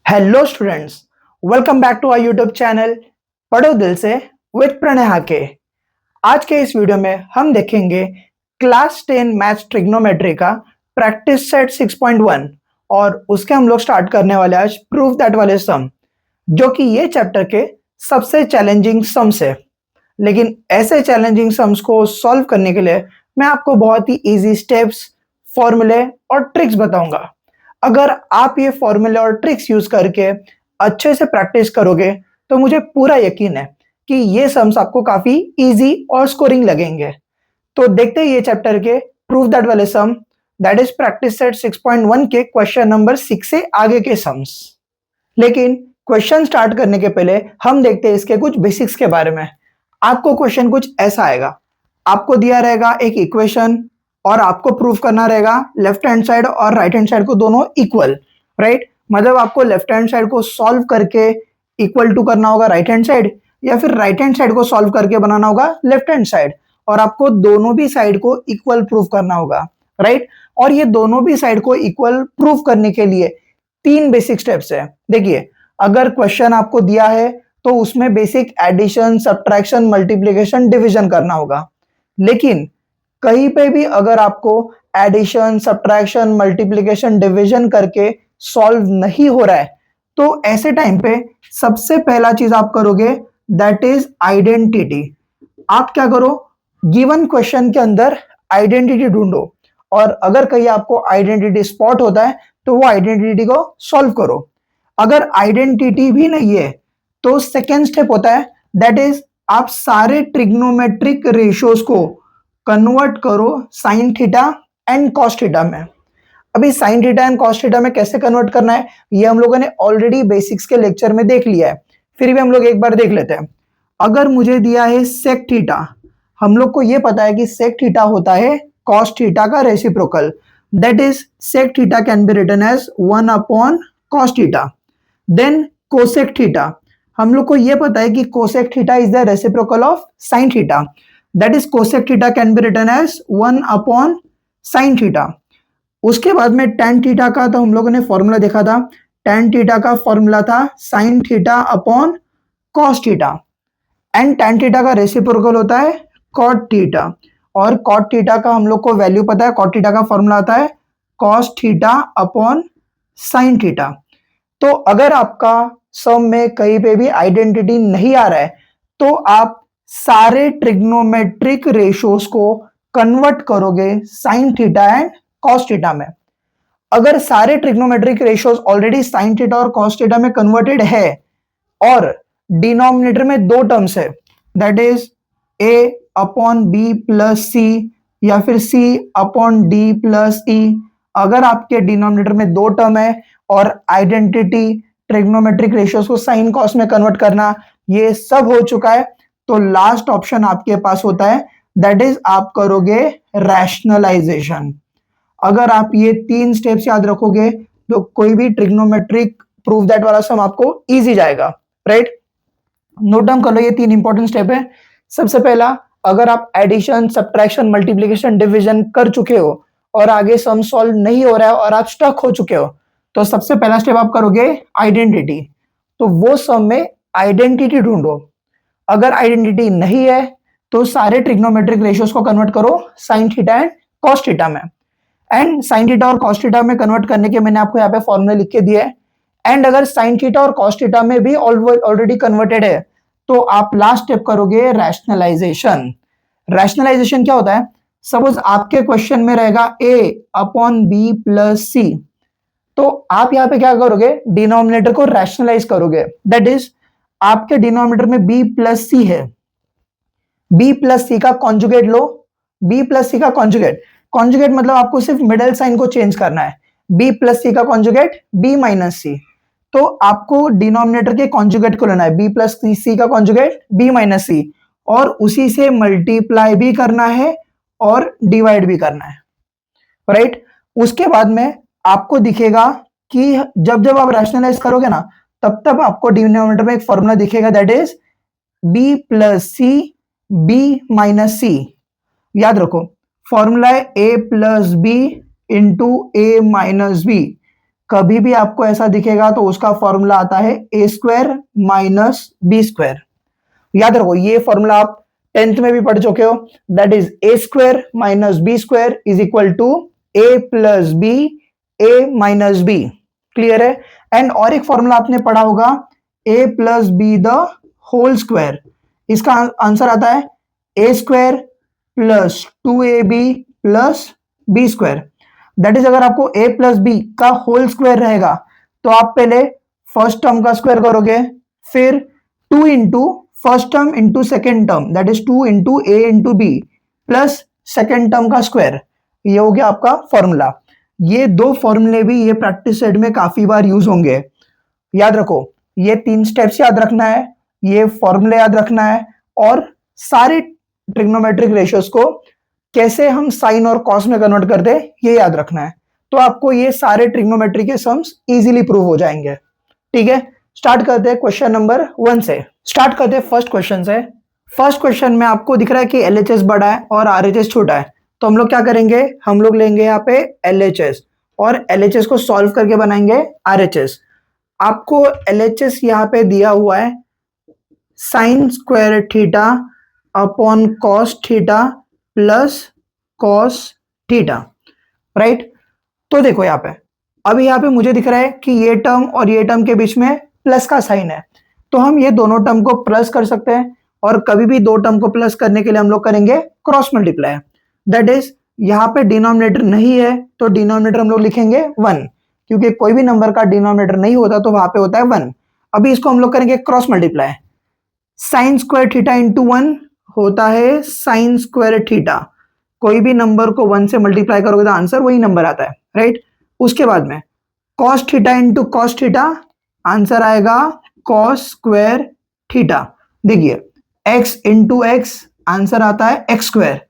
Hello students, welcome back to our YouTube channel Padho Dil से with Pranay हाके। आज के इस वीडियो में हम देखेंगे क्लास 10 मैथ्स ट्रिग्नोमेट्री का प्रैक्टिस सेट 6.1 और उसके हम लोग स्टार्ट करने वाले आज प्रूफ दैट वाले सम, जो कि ये चैप्टर के सबसे चैलेंजिंग सम्स है। लेकिन ऐसे चैलेंजिंग सम्स को सॉल्व करने के लिए मैं आपको बहुत ही इजी स्टेप्स, फॉर्मूले और ट्रिक्स बताऊंगा। अगर आप ये फॉर्मूले और ट्रिक्स यूज करके अच्छे से प्रैक्टिस करोगे तो मुझे पूरा यकीन है कि ये सम्स आपको काफी इजी और स्कोरिंग लगेंगे। तो देखते हैं ये चैप्टर के प्रूफ दैट वाले सम, दैट इज प्रैक्टिस सेट 6.1 के क्वेश्चन नंबर 6 से आगे के सम्स। लेकिन क्वेश्चन स्टार्ट करने के पहले हम देखते हैं इसके कुछ बेसिक्स के बारे में। आपको क्वेश्चन कुछ ऐसा आएगा, आपको दिया रहेगा एक इक्वेशन और आपको प्रूफ करना रहेगा लेफ्ट हैंड साइड और राइट हैंड साइड को दोनों इक्वल, राइट। मतलब आपको लेफ्ट हैंड साइड को सॉल्व करके इक्वल टू करना होगा राइट हैंड साइड, या फिर राइट हैंड साइड को सॉल्व करके बनाना होगा लेफ्ट हैंड साइड, और आपको दोनों भी साइड को इक्वल प्रूफ करना होगा, राइट। और ये दोनों भी साइड को इक्वल प्रूफ करने के लिए तीन बेसिक स्टेप्स है। देखिए, अगर क्वेश्चन आपको दिया है तो उसमें basic addition, subtraction, multiplication, division करना होगा। लेकिन कहीं पे भी अगर आपको एडिशन, सब्ट्रैक्शन, मल्टीप्लिकेशन, डिवीजन करके सॉल्व नहीं हो रहा है तो ऐसे टाइम पे सबसे पहला चीज आप करोगे दैट इज आइडेंटिटी। आप क्या करो, गिवन क्वेश्चन के अंदर आइडेंटिटी ढूंढो, और अगर कहीं आपको आइडेंटिटी स्पॉट होता है तो वो आइडेंटिटी को सॉल्व करो। अगर आइडेंटिटी भी नहीं है तो सेकेंड स्टेप होता है दैट इज आप सारे ट्रिग्नोमेट्रिक रेशियोज को कन्वर्ट करो sign theta and cos theta में। अभी sign theta and cos theta में कैसे कन्वर्ट करना है ये हम लोगों ने ऑलरेडी बेसिक्स के लेक्चर में देख लिया है, फिर भी हम लोग एक बार देख लेते हैं। अगर मुझे दिया है सेक थीटा, हम लोग को ये पता है कि सेक थीटा होता है कॉस थीटा का reciprocal, that is sec theta can be written as 1 upon cos theta. Then cosec theta, हम लोग को ये पता है कि cosec theta is the reciprocal of sine theta, that is cosec theta can be written as 1 upon sine theta. उसके बाद में tan थीटा का तो हम लोगों ने फॉर्मूला देखा था, tan थीटा का फॉर्मूला था sign theta upon cos theta, and tan theta का रेसिप्रोकल होता है cot थीटा, और cot थीटा का हम लोग को वैल्यू पता है, cot थीटा का फॉर्मूला आता है cos theta upon sine theta. तो अगर आपका सम में कहीं पे भी आइडेंटिटी नहीं आ रहा है तो आप सारे ट्रिग्नोमेट्रिक रेशियोज को कन्वर्ट करोगे sine theta and cos theta में। अगर सारे trigonometric ratios already sine theta और कॉस थीटा में कन्वर्टेड है और डिनोमिनेटर में दो टर्म्स है, that is a upon B plus C या फिर c upon D plus E, अगर आपके डिनोमिनेटर में दो टर्म है और आइडेंटिटी ट्रिग्नोमेट्रिक रेशियोज को साइन कॉस में कन्वर्ट करना ये सब हो चुका है, तो लास्ट ऑप्शन आपके पास होता है दैट इज आप करोगे रैशनलाइजेशन। अगर आप ये तीन स्टेप्स याद रखोगे तो कोई भी ट्रिग्नोमेट्रिक प्रूफ दैट वाला सम आपको इजी जाएगा, राइट। नोट डाउन कर लो, ये तीन इंपॉर्टेंट स्टेप है। सबसे पहला, अगर आप एडिशन, सब्ट्रैक्शन, मल्टीप्लिकेशन, डिवीजन कर चुके हो और आगे सम सॉल्व नहीं हो रहा है और आप स्टक हो चुके हो तो सबसे पहला स्टेप आप करोगे आइडेंटिटी। तो वो सम में आइडेंटिटी ढूंढो। अगर आइडेंटिटी नहीं है तो सारे ट्रिग्नोमेट्रिक रेशियोज को कन्वर्ट करो sign theta and cos theta में, एंड साइन थीटा और कॉस थीटा में कन्वर्ट करने के मैंने आपको यहाँ पे फॉर्मूला लिख के दिए है। एंड अगर साइन थीटा और कॉस थीटा में भी ऑलरेडी कन्वर्टेड है तो आप लास्ट स्टेप करोगे रैशनलाइजेशन। रैशनलाइजेशन क्या होता है, सपोज आपके क्वेश्चन में रहेगा a अपॉन बी प्लस सी, तो आप यहाँ पे क्या करोगे, डिनोमिनेटर को रैशनलाइज करोगे, दैट इज आपके डिनोमिनेटर में b प्लस सी है, b प्लस सी का कॉन्जुगेट लो, b प्लस सी का कॉन्जुगेट, कॉन्जुगेट मतलब आपको सिर्फ मिडिल साइन को चेंज करना है, b प्लस सी का कॉन्जुगेट b माइनस सी, तो आपको डिनोमिनेटर के कॉन्जुगेट को लेना है, b प्लस सी का कॉन्जुगेट b माइनस सी, और उसी से मल्टीप्लाई भी करना है और डिवाइड भी करना है, राइट। उसके बाद में आपको दिखेगा कि जब जब आप रैशनलाइज करोगे ना तब तब आपको डिनोमिनेटर में एक फॉर्मूला दिखेगा that is b plus C b minus C. याद रखो, फॉर्मूला है a plus B into A minus B. कभी भी आपको ऐसा दिखेगा तो उसका फॉर्मूला आता है a square minus B square. याद रखो ये फॉर्मूला आप 10th में भी पढ़ चुके हो, that is a square minus B square is equal to a plus B, A minus b. Clear है? एंड और एक फॉर्मूला आपने पढ़ा होगा a plus B the whole square. इसका आंसर आता है a square plus 2ab plus b square. That is अगर आपको ए प्लस बी का होल स्क्वायर रहेगा तो आप पहले फर्स्ट टर्म का स्क्वायर करोगे, फिर 2 into first term into second term, that is 2 into a into b plus second term का स्क्वायर। ये हो गया आपका फॉर्मूला। ये दो फॉर्मूले भी ये प्रैक्टिस सेट में काफी बार यूज होंगे। याद रखो ये 3 स्टेप्स याद रखना है, ये फॉर्मूले याद रखना है, और सारे ट्रिग्नोमेट्रिक रेशियोज को कैसे हम साइन और कॉस में कन्वर्ट करते हैं ये याद रखना है। तो आपको ये सारे ट्रिग्नोमेट्री के सम्स इजीली प्रूव हो जाएंगे। ठीक है, स्टार्ट करते हैं क्वेश्चन नंबर 1 से। स्टार्ट करते हैं फर्स्ट क्वेश्चन से। फर्स्ट क्वेश्चन में आपको दिख रहा है कि एलएचएस बड़ा है और आरएचएस छोटा है, तो हम लोग क्या करेंगे, हम लोग लेंगे यहाँ पे एलएचएस और एलएचएस को सॉल्व करके बनाएंगे आरएचएस। आपको एलएचएस यहाँ पे दिया हुआ है sine square theta upon cos theta plus cos theta, right. तो देखो यहाँ पे अभी यहाँ पे मुझे दिख रहा है कि ये टर्म और ये टर्म के बीच में प्लस का साइन है, तो हम ये दोनों टर्म को प्लस कर सकते हैं, और कभी भी दो टर्म को प्लस करने के लिए हम लोग करेंगे क्रॉस मल्टीप्लाई। दैट इज यहाँ पे डिनोमिनेटर नहीं है तो डिनोमिनेटर हम लोग लिखेंगे 1, क्योंकि कोई भी नंबर का डिनोमिनेटर नहीं होता तो वहां पे होता है 1। अभी इसको हम लोग करेंगे cross multiply. Sign square theta into 1 होता है साइन स्क्वायर थीटा। कोई भी नंबर को 1 से मल्टीप्लाई करोगे तो आंसर वही नंबर आता है, राइट। उसके बाद में cos theta into cos theta, answer आएगा कॉस स्क्वायर थीटा। देखिए x इंटू एक्स आंसर आता है एक्स स्क्वायर,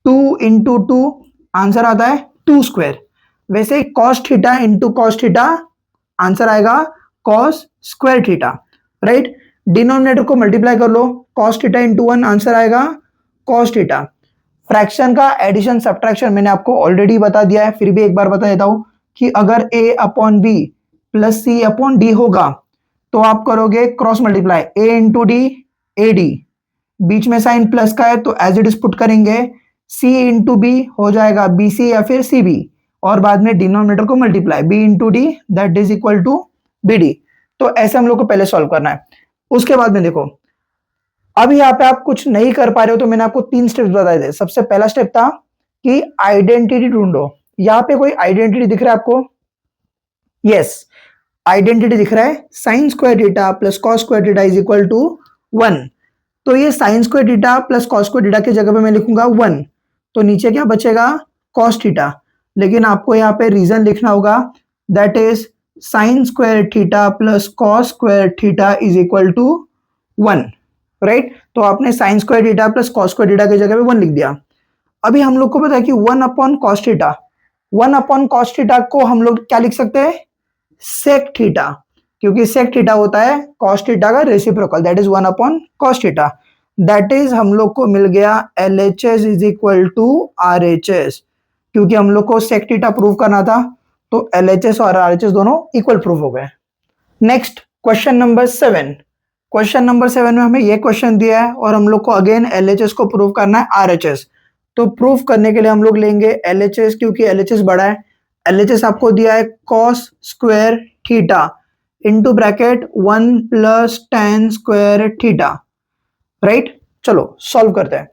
2 इंटू 2 आंसर आता है 2 स्क्वायर। वैसे cos theta into cos theta answer आएगा cos square theta, right. Denominator को मल्टीप्लाई कर लो, कॉस थीटा इंटू 1 आंसर आएगा कॉस थीटा। फ्रैक्शन का एडिशन सब्ट्रैक्शन मैंने आपको ऑलरेडी बता दिया है, फिर भी एक बार बता देता हूं कि अगर a upon B plus c upon d होगा तो आप करोगे cross multiply, a into d a d, बीच में साइन प्लस का है तो एज इट इज पुट करेंगे, c इंटू बी हो जाएगा बी सी या फिर सी बी, और बाद में डिनोमिनेटर को multiply b into d that is equal to b d. तो ऐसे हम लोग को पहले सॉल्व करना है। उसके बाद में देखो अभी यहाँ पे आप कुछ नहीं कर पा रहे हो तो मैंने आपको 3 स्टेप्स बताए थे। सबसे पहला स्टेप था कि आइडेंटिटी ढूंढो। यहाँ पे कोई आइडेंटिटी दिख रहा है आपको? यस, आइडेंटिटी दिख रहा है, sine square theta plus cos square theta is equal to 1। तो ये sine square theta plus cos square theta की जगह पे मैं लिखूंगा 1, तो नीचे क्या बचेगा कॉस थीटा। लेकिन आपको यहाँ पे रीजन लिखना होगा, that is sine square theta plus cos square theta is equal to 1, right. तो आपने sine square theta plus cos square theta की जगह पे 1 लिख दिया। अभी हम लोग को पता है कि 1 upon cos theta, 1 upon cos theta को हम लोग क्या लिख सकते हैं, सेक थीटा, क्योंकि सेक थीटा होता है कॉस थीटा का reciprocal, that is 1 upon cos theta. That is हम लोग को मिल गया LHS is equal to RHS, क्योंकि हम लोग को सेक थीटा प्रूव करना था तो LHS और RHS दोनों इक्वल प्रूव हो गए। Next question number 7। Question number 7 में हमें यह क्वेश्चन दिया है और हम लोग को अगेन LHS को प्रूव करना है RHS। तो प्रूफ करने के लिए हम लोग लेंगे LHS, क्योंकि LHS बड़ा है। LHS आपको दिया है cos square theta into bracket 1 plus tan square theta, right. चलो सॉल्व करते हैं।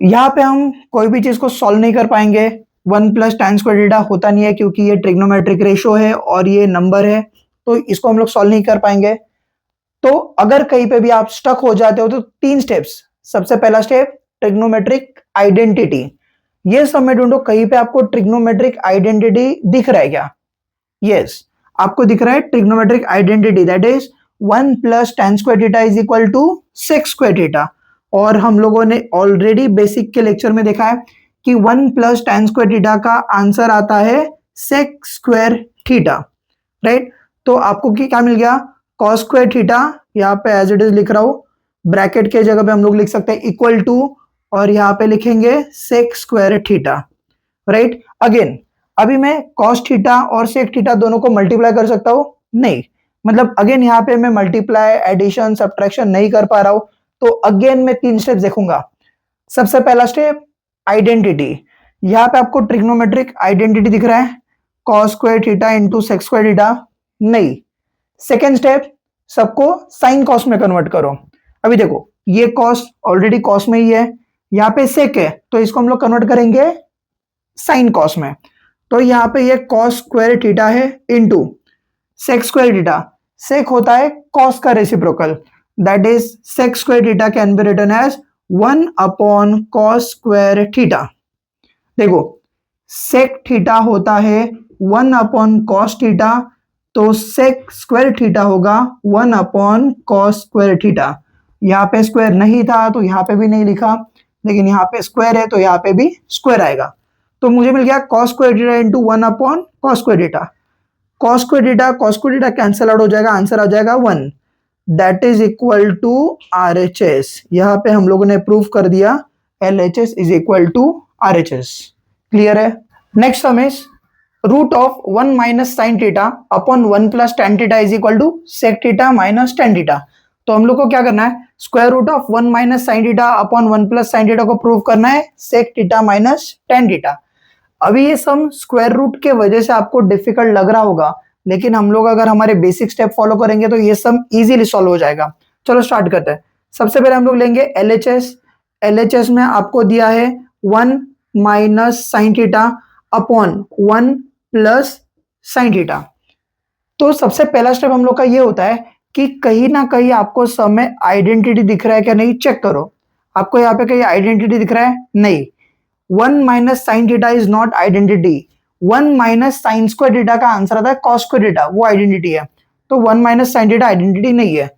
यहाँ पे हम कोई भी चीज को सॉल्व नहीं कर पाएंगे, 1 प्लस tan स्क्वायर थीटा होता नहीं है क्योंकि ये ट्रिग्नोमेट्रिक रेशियो है और ये नंबर है, तो इसको हम लोग सॉल्व नहीं कर पाएंगे। तो अगर कहीं पे भी आप स्टक हो जाते हो तो 3 स्टेप्स। सबसे पहला स्टेप ट्रिग्नोमेट्रिक आइडेंटिटी, ये सब में ढूंढो कहीं पे आपको ट्रिग्नोमेट्रिक आइडेंटिटी दिख रहा है क्या? यस, आपको दिख रहा है trigonometric identity, that is 1 plus tan square theta is equal to sec square theta. और हम लोगों ने ऑलरेडी बेसिक के लेक्चर में देखा है कि 1 प्लस tan स्क्वायर थीटा का आंसर आता है सेक स्क्वायर थीटा, राइट। तो आपको क्या मिल गया, कॉस स्क्वायर थीटा, यहाँ पे एज इट इज लिख रहा हूं, ब्रैकेट के जगह पे हम लोग लिख सकते हैं इक्वल टू, और यहाँ पे लिखेंगे sec square theta, right. Again अभी मैं कॉस थीटा और सेक थीटा दोनों को मल्टीप्लाई कर सकता हूँ? नहीं। मतलब अगेन यहाँ पे मैं मल्टीप्लाई, एडिशन, सब्ट्रैक्शन नहीं कर पा रहा हूँ, तो अगेन मैं 3 स्टेप देखूंगा। सबसे पहला स्टेप आइडेंटिटी। यहाँ पे आपको ट्रिग्नोमेट्रिक आइडेंटिटी दिख रहा है, cos square theta into sec square theta. नहीं। सेकेंड स्टेप, सबको साइन कॉस में कन्वर्ट करो। अभी देखो ये कॉस ऑलरेडी कॉस में ही है, यहाँ पे सेक है तो इसको हम लोग कन्वर्ट करेंगे साइन कॉस में। तो यहाँ पे ये कॉस स्क्वायर थीटा है into sec square theta. Sec होता है कॉस का reciprocal, that is sec square theta can be written as 1 upon cos square theta. देखो सेक थीटा होता है 1 अपॉन कॉस थीटा, तो सेक स्क्वायर थीटा होगा 1 upon cos square theta. यहाँ पे स्क्वायर नहीं था तो यहाँ पे भी नहीं लिखा, लेकिन यहाँ पे स्क्वायर है तो यहाँ पे भी स्क्वायर आएगा। तो मुझे मिल गया cos square theta into 1 upon cos square theta. Cos square theta cancel out हो जाएगा, आंसर आ जाएगा 1, that is equal to RHS। यहाँ पे हम लोगों ने प्रूव कर दिया LHS is equal to RHS। Clear है? Next sum is root of 1 minus sine theta upon 1 plus tan theta is equal to sec theta minus tan theta. तो हम लोग को क्या करना है, square root of 1 minus sine theta upon 1 plus sine theta को prove करना है sec theta minus tan theta. अभी ये सम स्क्वायर रूट के वजह से आपको डिफिकल्ट लग रहा होगा, लेकिन हम लोग अगर हमारे बेसिक स्टेप फॉलो करेंगे तो ये सम इजीली सॉल्व हो जाएगा। चलो स्टार्ट करते हैं। सबसे पहले हम लोग लेंगे LHS। LHS में आपको दिया है 1 minus sine theta upon 1 plus sine theta. तो सबसे पहला स्टेप हम लोग का ये होता है कि कहीं ना कहीं आपको सम में आइडेंटिटी दिख रहा है क्या नहीं चेक करो। आपको यहाँ पे कहीं आइडेंटिटी दिख रहा है? नहीं। 1 minus sine theta is not identity. 1 minus sine square theta का आंसर आता है कॉस स्क्वायर थीटा, वो आइडेंटिटी है। तो 1 माइनस साइन थीटा आइडेंटिटी नहीं है।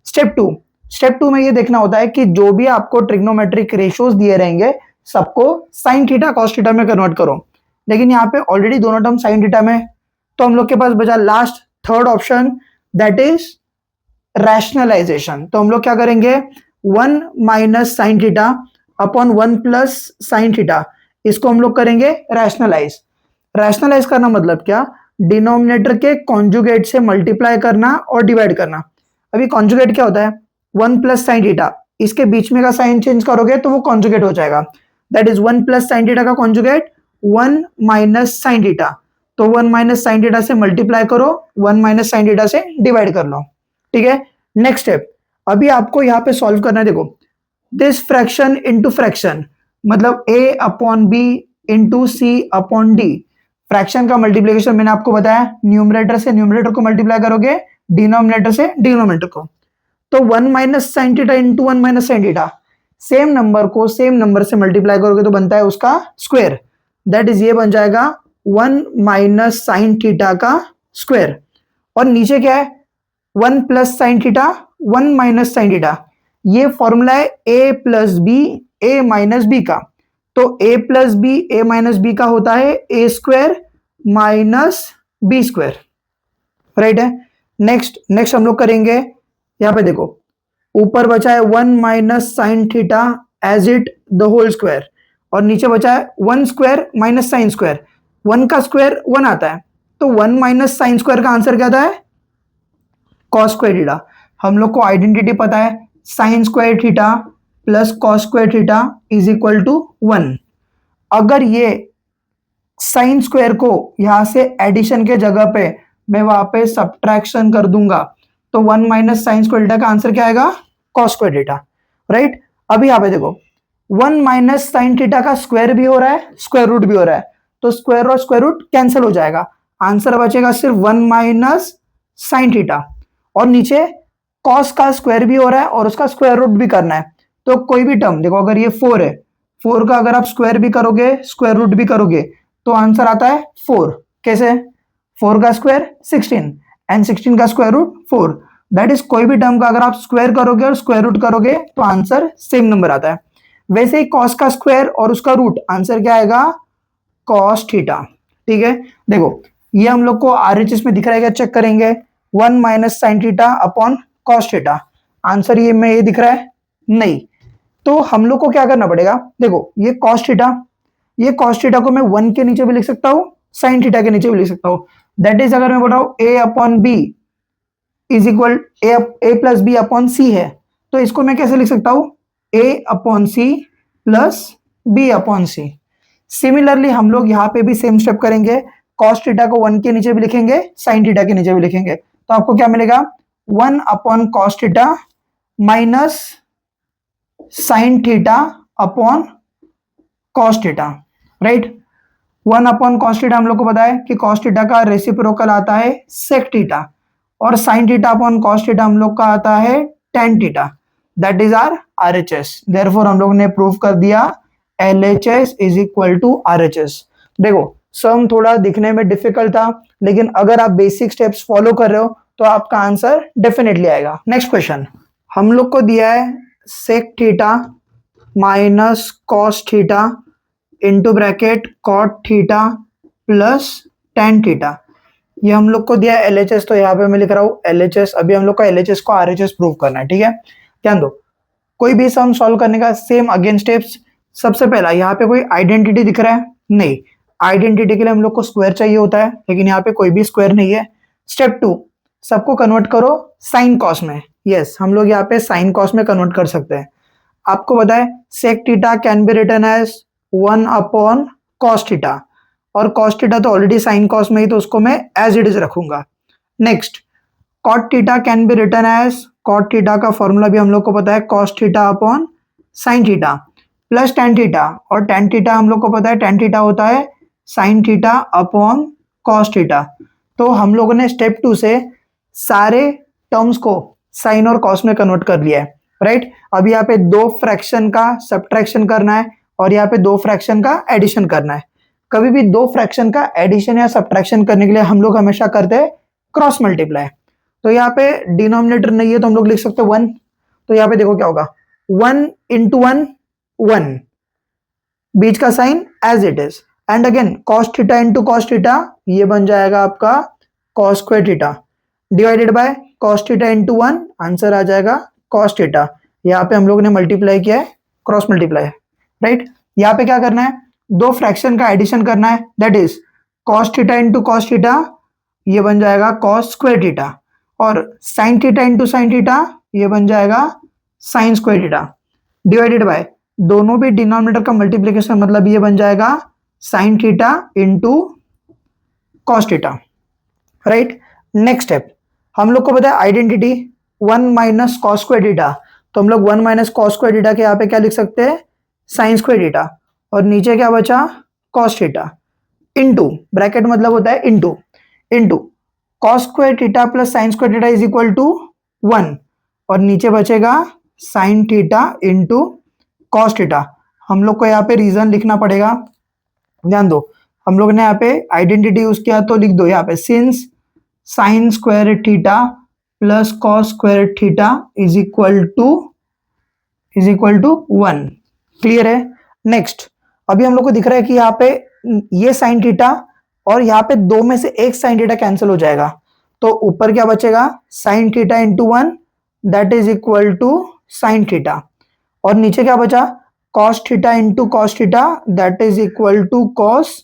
स्टेप टू में ये देखना होता है कि जो भी आपको ट्रिग्नोमेट्रिक रेशियोज दिए रहेंगे सबको साइन थीटा कॉस थीटा में कन्वर्ट करो, लेकिन यहाँ पे ऑलरेडी दोनों टर्म साइन थीटा में, तो हम लोग के पास बचा last third option, that is rationalisation. तो हम लोग क्या करेंगे, 1 minus sine theta upon 1 plus sine theta, इसको हम लोग करेंगे रैशनलाइज करना मतलब क्या, डिनोमिनेटर के कॉन्जुगेट से मल्टीप्लाई करना और डिवाइड करना। अभी कॉन्जुगेट क्या होता है, 1 प्लस साइन थीटा, इसके बीच में का साइन चेंज करोगे तो वो कॉन्जुगेट हो जाएगा, that is 1 plus sine theta का कॉन्जुगेट 1 माइनस साइन थीटा। तो 1 माइनस साइन थीटा से मल्टीप्लाई करो, 1 माइनस साइन थीटा से डिवाइड कर लो। ठीक है, नेक्स्ट स्टेप अभी आपको यहाँ पे सॉल्व करना है। देखो दिस फ्रैक्शन इनटू फ्रैक्शन, मतलब a upon b into c upon d. Fraction का मल्टीप्लीकेशन मैंने आपको बताया, न्यूमरेटर से न्यूमरेटर को मल्टीप्लाई करोगे, डिनोमिनेटर से डिनोमिनेटर को। तो 1 minus sine theta into 1 minus sine theta, same number को सेम नंबर से मल्टीप्लाई करोगे तो बनता है उसका स्क्वायर, दैट इज ये बन जाएगा 1 माइनस साइन थीटा का स्क्वायर। और नीचे क्या है, 1 plus sine theta 1 minus sine theta, ये फॉर्मूला है a plus B A minus b का। तो a plus B A minus b का होता है a square minus B square, right है। नेक्स्ट हम लोग करेंगे, यहां पे देखो ऊपर बचा है 1 minus sine theta as it the whole square, और नीचे बचा है 1 स्क्वायर माइनस साइन स्क्वायर। 1 का स्क्वायर 1 आता है, तो 1 माइनस साइन स्क्वायर का आंसर क्या आता है, कॉस स्क्वायर थीटा। हम लोग को आइडेंटिटी पता है, sine square theta plus cos square theta is equal to 1। अगर ये साइन स्क्वायर को यहां से एडिशन के जगह पे मैं वहां पे सब्ट्रैक्शन कर दूंगा, तो 1 माइनस साइन स्क्वायर थीटा का आंसर क्या आएगा, कॉस स्क्वायर थीटा, राइट। अभी यहां पे देखो 1 माइनस साइन थीटा का स्क्वायर भी हो रहा है, स्क्वायर रूट भी हो रहा है, तो स्क्वायर और स्क्वायर रूट कैंसिल हो जाएगा, आंसर बचेगा सिर्फ 1 माइनस साइन थीटा। और नीचे कॉस का स्क्वायर भी हो रहा है और उसका स्क्वायर रूट भी करना है, तो कोई भी टर्म देखो, अगर ये 4 है, 4 का अगर आप स्क्वायर भी करोगे स्क्वायर रूट भी करोगे तो आंसर आता है 4। कैसे, 4 का स्क्वायर 16 एंड 16 का स्क्वायर रूट 4, दैट इज कोई भी टर्म का अगर आप स्क्वायर करोगे और स्क्वायर रूट करोगे तो आंसर सेम नंबर आता है। वैसे ही कॉस का स्क्वायर और उसका रूट, आंसर क्या आएगा, कॉस थीटा। ठीक है, देखो ये हम लोग को RHS में दिख रहा है क्या, चेक करेंगे, 1 minus sine theta upon cos theta, answer ये में ये दिख रहा है नहीं, तो हम लोग को क्या करना पड़ेगा, देखो ये कॉस थीटा को मैं 1 के नीचे भी लिख सकता हूं, साइन थीटा के नीचे भी लिख सकता हूँ। दैट इज अगर मैं बोल रहा हूँ A upon B is equal A plus B upon C है, तो इसको मैं कैसे लिख सकता हूँ, A upon C plus B upon C. Similarly हम लोग यहाँ पे भी सेम स्टेप करेंगे, कॉस थीटा को 1 के नीचे भी लिखेंगे, साइन थीटा के नीचे भी लिखेंगे, तो आपको क्या मिलेगा 1 upon cos theta minus sine theta upon cos theta, right. 1 upon cos theta हम लोग को पता है कि कॉस थीटा का रेसिप्रोकल आता है सेक थीटा, और sine theta upon cos theta हम लोग का आता है tan theta. That is R RHS. Therefore हम लोग ने प्रूव कर दिया LHS is equal to RHS. देखो सम थोड़ा दिखने में डिफिकल्ट था, लेकिन अगर आप बेसिक स्टेप्स फॉलो कर रहे हो तो आपका आंसर डेफिनेटली आएगा। नेक्स्ट क्वेश्चन हम लोग को दिया है sec theta minus cos theta into bracket cot theta plus tan theta. ये हम लोग को दिया है एलएचएस, तो यहाँ पे मैं लिख रहा हूँ एलएचएस। अभी हम लोग को एलएचएस को आरएचएस प्रूव करना है, ठीक है। ध्यान दो, कोई भी सम सॉल्व करने का सेम अगेन स्टेप्स। सबसे पहला यहाँ पे कोई आइडेंटिटी दिख रहा है, नहीं, आइडेंटिटी के लिए हम लोग को स्क्वायर चाहिए होता है, लेकिन यहाँ पे कोई भी स्क्वायर नहीं है। स्टेप 2, सबको कन्वर्ट करो साइन कॉस में। यस, हम लोग यहाँ पे साइन कॉस में कन्वर्ट कर सकते हैं। आपको पता है sec theta can be written as 1 upon cos theta, और कॉस थीटा तो ऑलरेडी साइन कॉस में ही, तो उसको मैं एज इट इज रखूंगा। Next cot theta can be written as, cot theta का फॉर्मूला भी हम लोग को पता है cos theta upon sine theta plus tan theta, और टेन थीटा हम लोग को पता है टेन थीटा होता है sine theta upon cos theta. तो हम लोगों ने स्टेप 2 से सारे टर्म्स को साइन और कॉस में कन्वर्ट कर लिया है, राइट। अब यहाँ पे 2 फ्रैक्शन का सब्ट्रैक्शन करना है और यहाँ पे 2 फ्रैक्शन का एडिशन करना है। कभी भी 2 फ्रैक्शन का एडिशन या सब्ट्रैक्शन करने के लिए हम लोग हमेशा करते हैं क्रॉस मल्टीप्लाई। तो यहाँ पे डिनोमिनेटर नहीं है तो हम लोग लिख सकते हैं 1, तो यहाँ पे देखो क्या होगा 1 इंटू 1 1, बीच का sign as it is, and again cos theta into cos theta, ये बन जाएगा आपका cos square theta, divided by cos theta into 1, answer आ जाएगा कॉस थीटा। यहाँ पे हम लोग ने मल्टीप्लाई किया है, क्रॉस मल्टीप्लाई, राइट। यहाँ पे क्या करना है, 2 फ्रैक्शन का एडिशन करना है, that is cos theta into cos theta, ये बन जाएगा कॉस स्क्वायर थीटा, और sine theta into sine theta, ये बन जाएगा sign square theta, divided bye दोनों भी डिनोमिनेटर का मल्टीप्लीकेशन, मतलब ये बन जाएगा sign theta into cos theta, right. Next step हम लोग को पता है identity 1 minus cos square theta, तो हम लोग 1 माइनस कॉस स्क्वायर थीटा के यहाँ पे क्या लिख सकते हैं साइन स्क्वायर थीटा, और नीचे क्या बचा कॉस थीटा, इंटू ब्रैकेट मतलब होता है into cos square theta plus sine square theta is equal to 1, और नीचे बचेगा sine theta into cos theta. हम लोग को यहाँ पे रीजन लिखना पड़ेगा, ध्यान दो, हम लोग ने यहाँ पे आइडेंटिटी यूज किया तो लिख दो यहाँ पे since sine square theta plus cos square theta is equal to 1। Clear है। नेक्स्ट अभी हम लोग को दिख रहा है कि यहाँ पे ये साइन थीटा और यहाँ पे 2 में से एक साइन थीटा कैंसिल हो जाएगा, तो ऊपर क्या बचेगा sine theta into 1, that is equal to sine theta, और नीचे क्या बचा cos theta into cos theta, that is equal to cos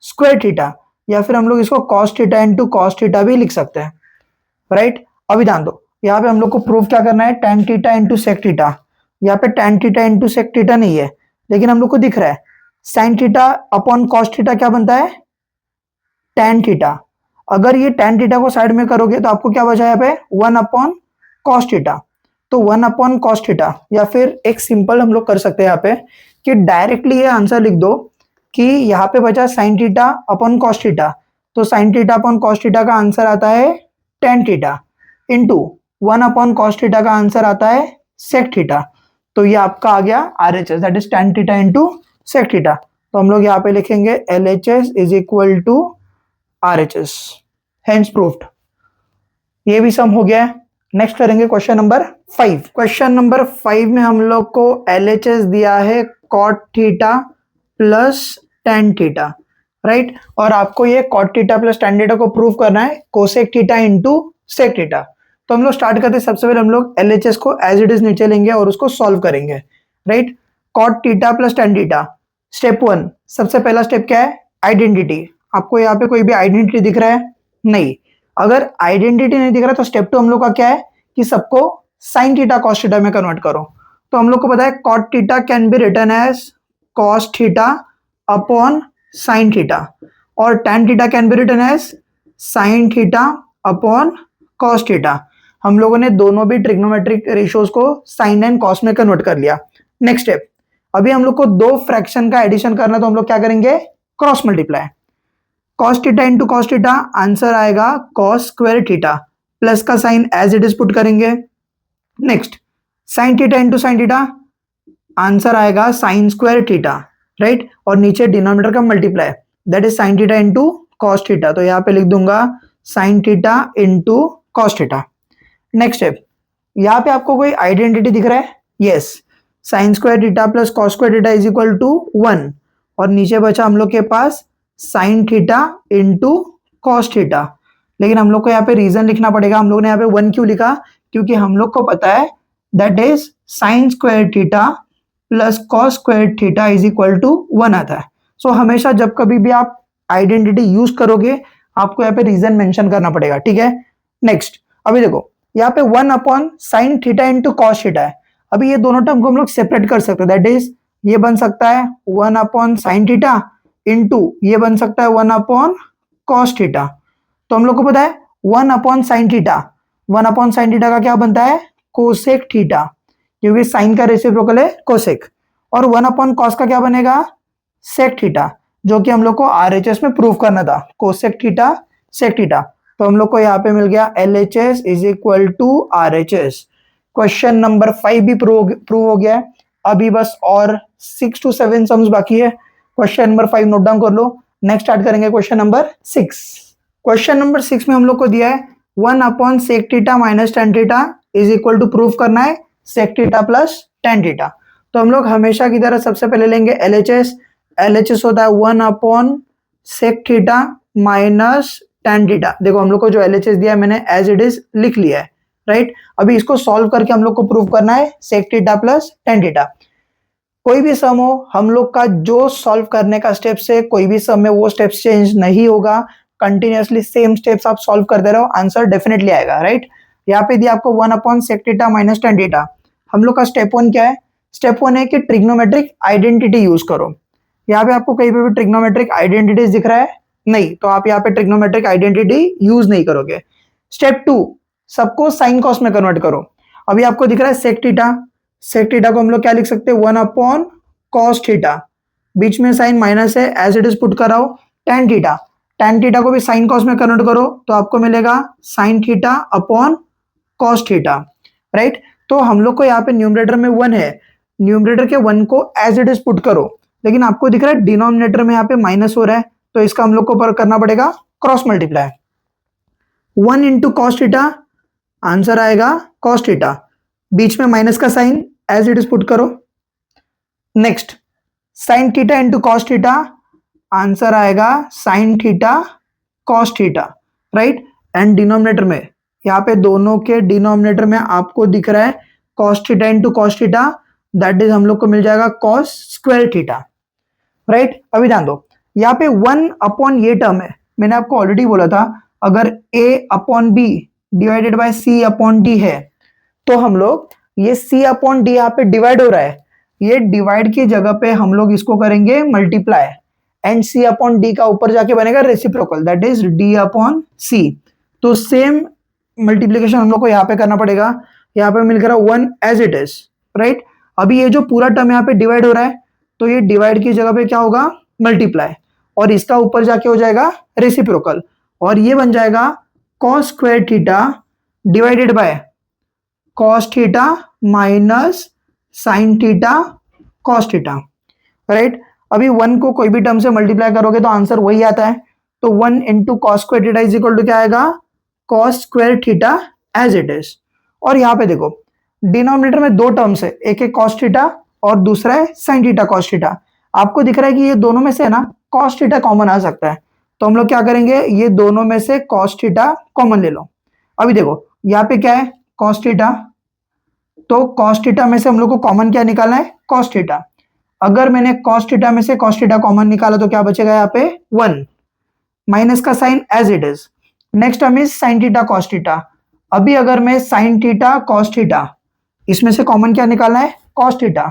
square theta, या फिर हम लोग इसको cos theta into cos theta भी लिख सकते हैं, राइट। अभी ध्यान दो, यहाँ पे हम लोग को प्रूफ क्या करना है tan theta into sec theta. यहाँ पे tan theta into sec theta नहीं है, लेकिन हम लोग को दिख रहा है sine theta upon cos theta क्या बनता है टेन थीटा। अगर ये टेन थीटा को साइड में करोगे तो आपको क्या बचा यहाँ पे 1 अपॉन कॉस थीटा, तो 1 अपॉन कॉस थीटा, या फिर एक सिंपल हम लोग कर सकते हैं यहाँ पे कि डायरेक्टली ये आंसर लिख दो कि यहाँ पे बचा sine theta upon cos theta, तो sine theta upon cos theta का आंसर आता है tan theta, into 1 upon cos theta का आंसर आता है सेक थीटा, तो ये आपका आ गया RHS, that is tan theta into sec theta. तो हम लोग यहाँ पे लिखेंगे LHS is equal to RHS, hence proved. ये भी सम हो गया है। नेक्स्ट करेंगे क्वेश्चन नंबर 5। क्वेश्चन नंबर 5 में हम लोग को एलएचएस दिया है cot theta plus tan theta, right, और आपको ये cot theta plus tan theta को प्रूव करना है cosec theta into sec theta. तो हम लोग स्टार्ट करते हैं, सबसे पहले हम लोग एलएचएस को एज इट इज नीचे लेंगे और उसको सॉल्व करेंगे, right. Cot theta plus tan theta, step 1, सबसे पहला स्टेप क्या है आइडेंटिटी। आपको यहाँ पे कोई भी आइडेंटिटी दिख रहा है? नहीं। अगर आइडेंटिटी नहीं दिख रहा तो स्टेप 2 हम लोग का क्या है कि सबको साइन थीटा कॉस थीटा में कन्वर्ट करो। तो हम लोग को पता है cot theta can be written as cos theta upon sine theta, और tan theta can be written as sine theta upon cos theta. हम लोगों ने दोनों भी ट्रिग्नोमेट्रिक रेशियोज को साइन एंड कॉस में कन्वर्ट कर लिया। नेक्स्ट स्टेप, अभी हम लोग को दो फ्रैक्शन का एडिशन करना, तो हम लोग क्या करेंगे? Cross multiply. Cos theta into cos theta, answer आएगा कॉस स्क्वायर थीटा, प्लस का sign as it is put करेंगे। Next, sine theta into sine theta, answer आएगा साइन स्क्वायर थीटा, राइट। और नीचे डिनोमिनेटर का multiply, that is sine theta into cos theta, तो यहाँ पे लिख दूंगा sine theta into cos theta. Next step, यहाँ पे आपको कोई आइडेंटिटी दिख रहा है? Yes, sign square theta plus cos square theta is equal to 1, और नीचे बचा हम लोग के पास sine theta into cos theta. लेकिन हम लोग को यहाँ पे रीजन लिखना पड़ेगा। हम लोग ने यहाँ पे 1 क्यों लिखा? क्योंकि हम लोग को पता है that is sine square theta plus cos square theta is equal to 1 आता है। सो हमेशा जब कभी भी आप आइडेंटिटी यूज करोगे आपको यहाँ पे रीजन मेंशन करना पड़ेगा, ठीक है। नेक्स्ट, अभी देखो यहाँ पे 1 upon sine theta into cos theta है। अभी ये दोनों टर्म को हम लोग सेपरेट कर सकते हैं, दैट इज ये बन सकता है 1 अपॉन साइन थीटा इंटू ये बन सकता है 1 अपॉन कॉस थीटा। तो हम लोग को पता है 1 upon sine theta, 1 upon sine theta का क्या बनता है? कोसेक थीटा, क्योंकि साइन का रेसिप्रोकल है कोसेक। और 1 अपॉन कॉस का क्या बनेगा? सेक थीटा, जो कि हम लोग को आरएचएस में प्रूव करना था, कोसेक थीटा सेक थीटा। तो हम लोग को यहाँ पे मिल गया LHS is equal to RHS. Question number 5 भी प्रूव हो गया है। अभी बस और 6 to 7 सम्स बाकी है। क्वेश्चन नंबर 5 नोट डाउन कर लो। नेक्स्ट स्टार्ट करेंगे क्वेश्चन नंबर 6। क्वेश्चन नंबर 6 में हम लोग को दिया है 1 upon sec theta minus tan theta is equal to proof करना है sec theta plus tan theta. तो हम लोग हमेशा की तरह सबसे पहले लेंगे एलएचएस। एलएचएस होता है 1 upon sec theta minus tan theta. देखो हम लोग को जो एलएचएस दिया है मैंने एज इट इज लिख लिया है, राइट। अभी इसको सॉल्व करके हम लोग को प्रूव करना है sec theta plus tan theta. कोई भी सम हो, हम लोग का जो सॉल्व करने का स्टेप्स है कोई भी सम में वो स्टेप्स चेंज नहीं होगा, कंटिन्यूअसली सेम स्टेप्स आप सॉल्व करते रहो, आंसर डेफिनेटली आएगा, राइट। यहाँ पे दिया आपको 1 upon sec theta minus tan theta. हम लोग का स्टेप 1 क्या है? स्टेप 1 है कि ट्रिग्नोमेट्रिक आइडेंटिटी यूज करो। यहाँ पे आपको कहीं पे भी ट्रिग्नोमेट्रिक आइडेंटिटीज दिख रहा है? नहीं, तो आप यहाँ पे ट्रिग्नोमेट्रिक आइडेंटिटी यूज नहीं करोगे। स्टेप 2, सबको साइन कॉस में कन्वर्ट करो। अभी आपको दिख रहा है सेक थीटा, सेक थीटा को हम लोग क्या लिख सकते हैं? 1 अपॉन कॉस थीटा, बीच में साइन माइनस है एज इट इज पुट कराओ। टेन थीटा, टेन थीटा को भी साइन कॉस में कन्वर्ट करो तो आपको मिलेगा sign theta upon cos theta, right. तो हम लोग को यहाँ पे न्यूमरेटर में 1 है, न्यूमरेटर के 1 को एज इट इज पुट करो, लेकिन आपको दिख रहा है डिनोमिनेटर में यहाँ पे माइनस हो रहा है, तो इसका हम लोग को करना पड़ेगा cross multiply. 1 into cos theta, answer आएगा कॉस थीटा, बीच में माइनस का sign as it is put करो। Next, sine theta into cos theta, answer आएगा sine theta cos theta, right. And denominator में यहाँ पे दोनों के डिनोमिनेटर में आपको दिख रहा है cos theta into cos theta, that is हम लोग को मिल जाएगा कॉस स्क्वायर थीटा, राइट। अभी ध्यान दो, यहाँ पे 1 अपॉन ये टर्म है, मैंने आपको ऑलरेडी बोला था अगर a upon b divided by c upon d है तो हम लोग ये c अपॉन डी यहाँ पे डिवाइड हो रहा है, ये डिवाइड की जगह पे हम लोग इसको करेंगे multiply, and c upon D का ऊपर जाके बनेगा reciprocal, that is d upon c। तो सेम मल्टीप्लीकेशन हम लोग को यहाँ पे करना पड़ेगा। यहाँ पे मिल रहा 1 एज इट इज, राइट। अभी ये जो पूरा टर्म यहाँ पे डिवाइड हो रहा है तो ये डिवाइड की जगह पे क्या होगा? मल्टीप्लाई, और इसका ऊपर जाके हो जाएगा रेसिप्रोकल, और ये बन जाएगा cos square theta divided by cos theta minus sine theta cos theta, right. अभी 1 को कोई भी टर्म से मल्टीप्लाई करोगे तो आंसर वही आता है, तो 1 into cos square theta is equal to क्या आएगा? Cos square theta as it is. और यहाँ पे देखो डिनोमिनेटर में 2 टर्म्स है, एक है कॉस थीटा और दूसरा है साइन थीटा कॉस थीटा। आपको दिख रहा है कि ये दोनों में से ना कॉस थीटा कॉमन आ सकता है, तो हम लोग क्या करेंगे? ये दोनों में से कॉस थीटा कॉमन ले लो। अभी देखो यहाँ पे क्या है? कॉस थीटा, तो कॉस थीटा में से हम लोग को कॉमन क्या निकालना है? Cos theta. अगर मैंने कॉस थीटा में से कॉस थीटा कॉमन निकाला तो क्या बचेगा यहाँ पे? 1, माइनस का sign as it is. Next term is sine theta cos theta. अभी अगर मैं साइन थीटा कॉस थीटा, इसमें से कॉमन क्या निकालना है, कॉस थीटा,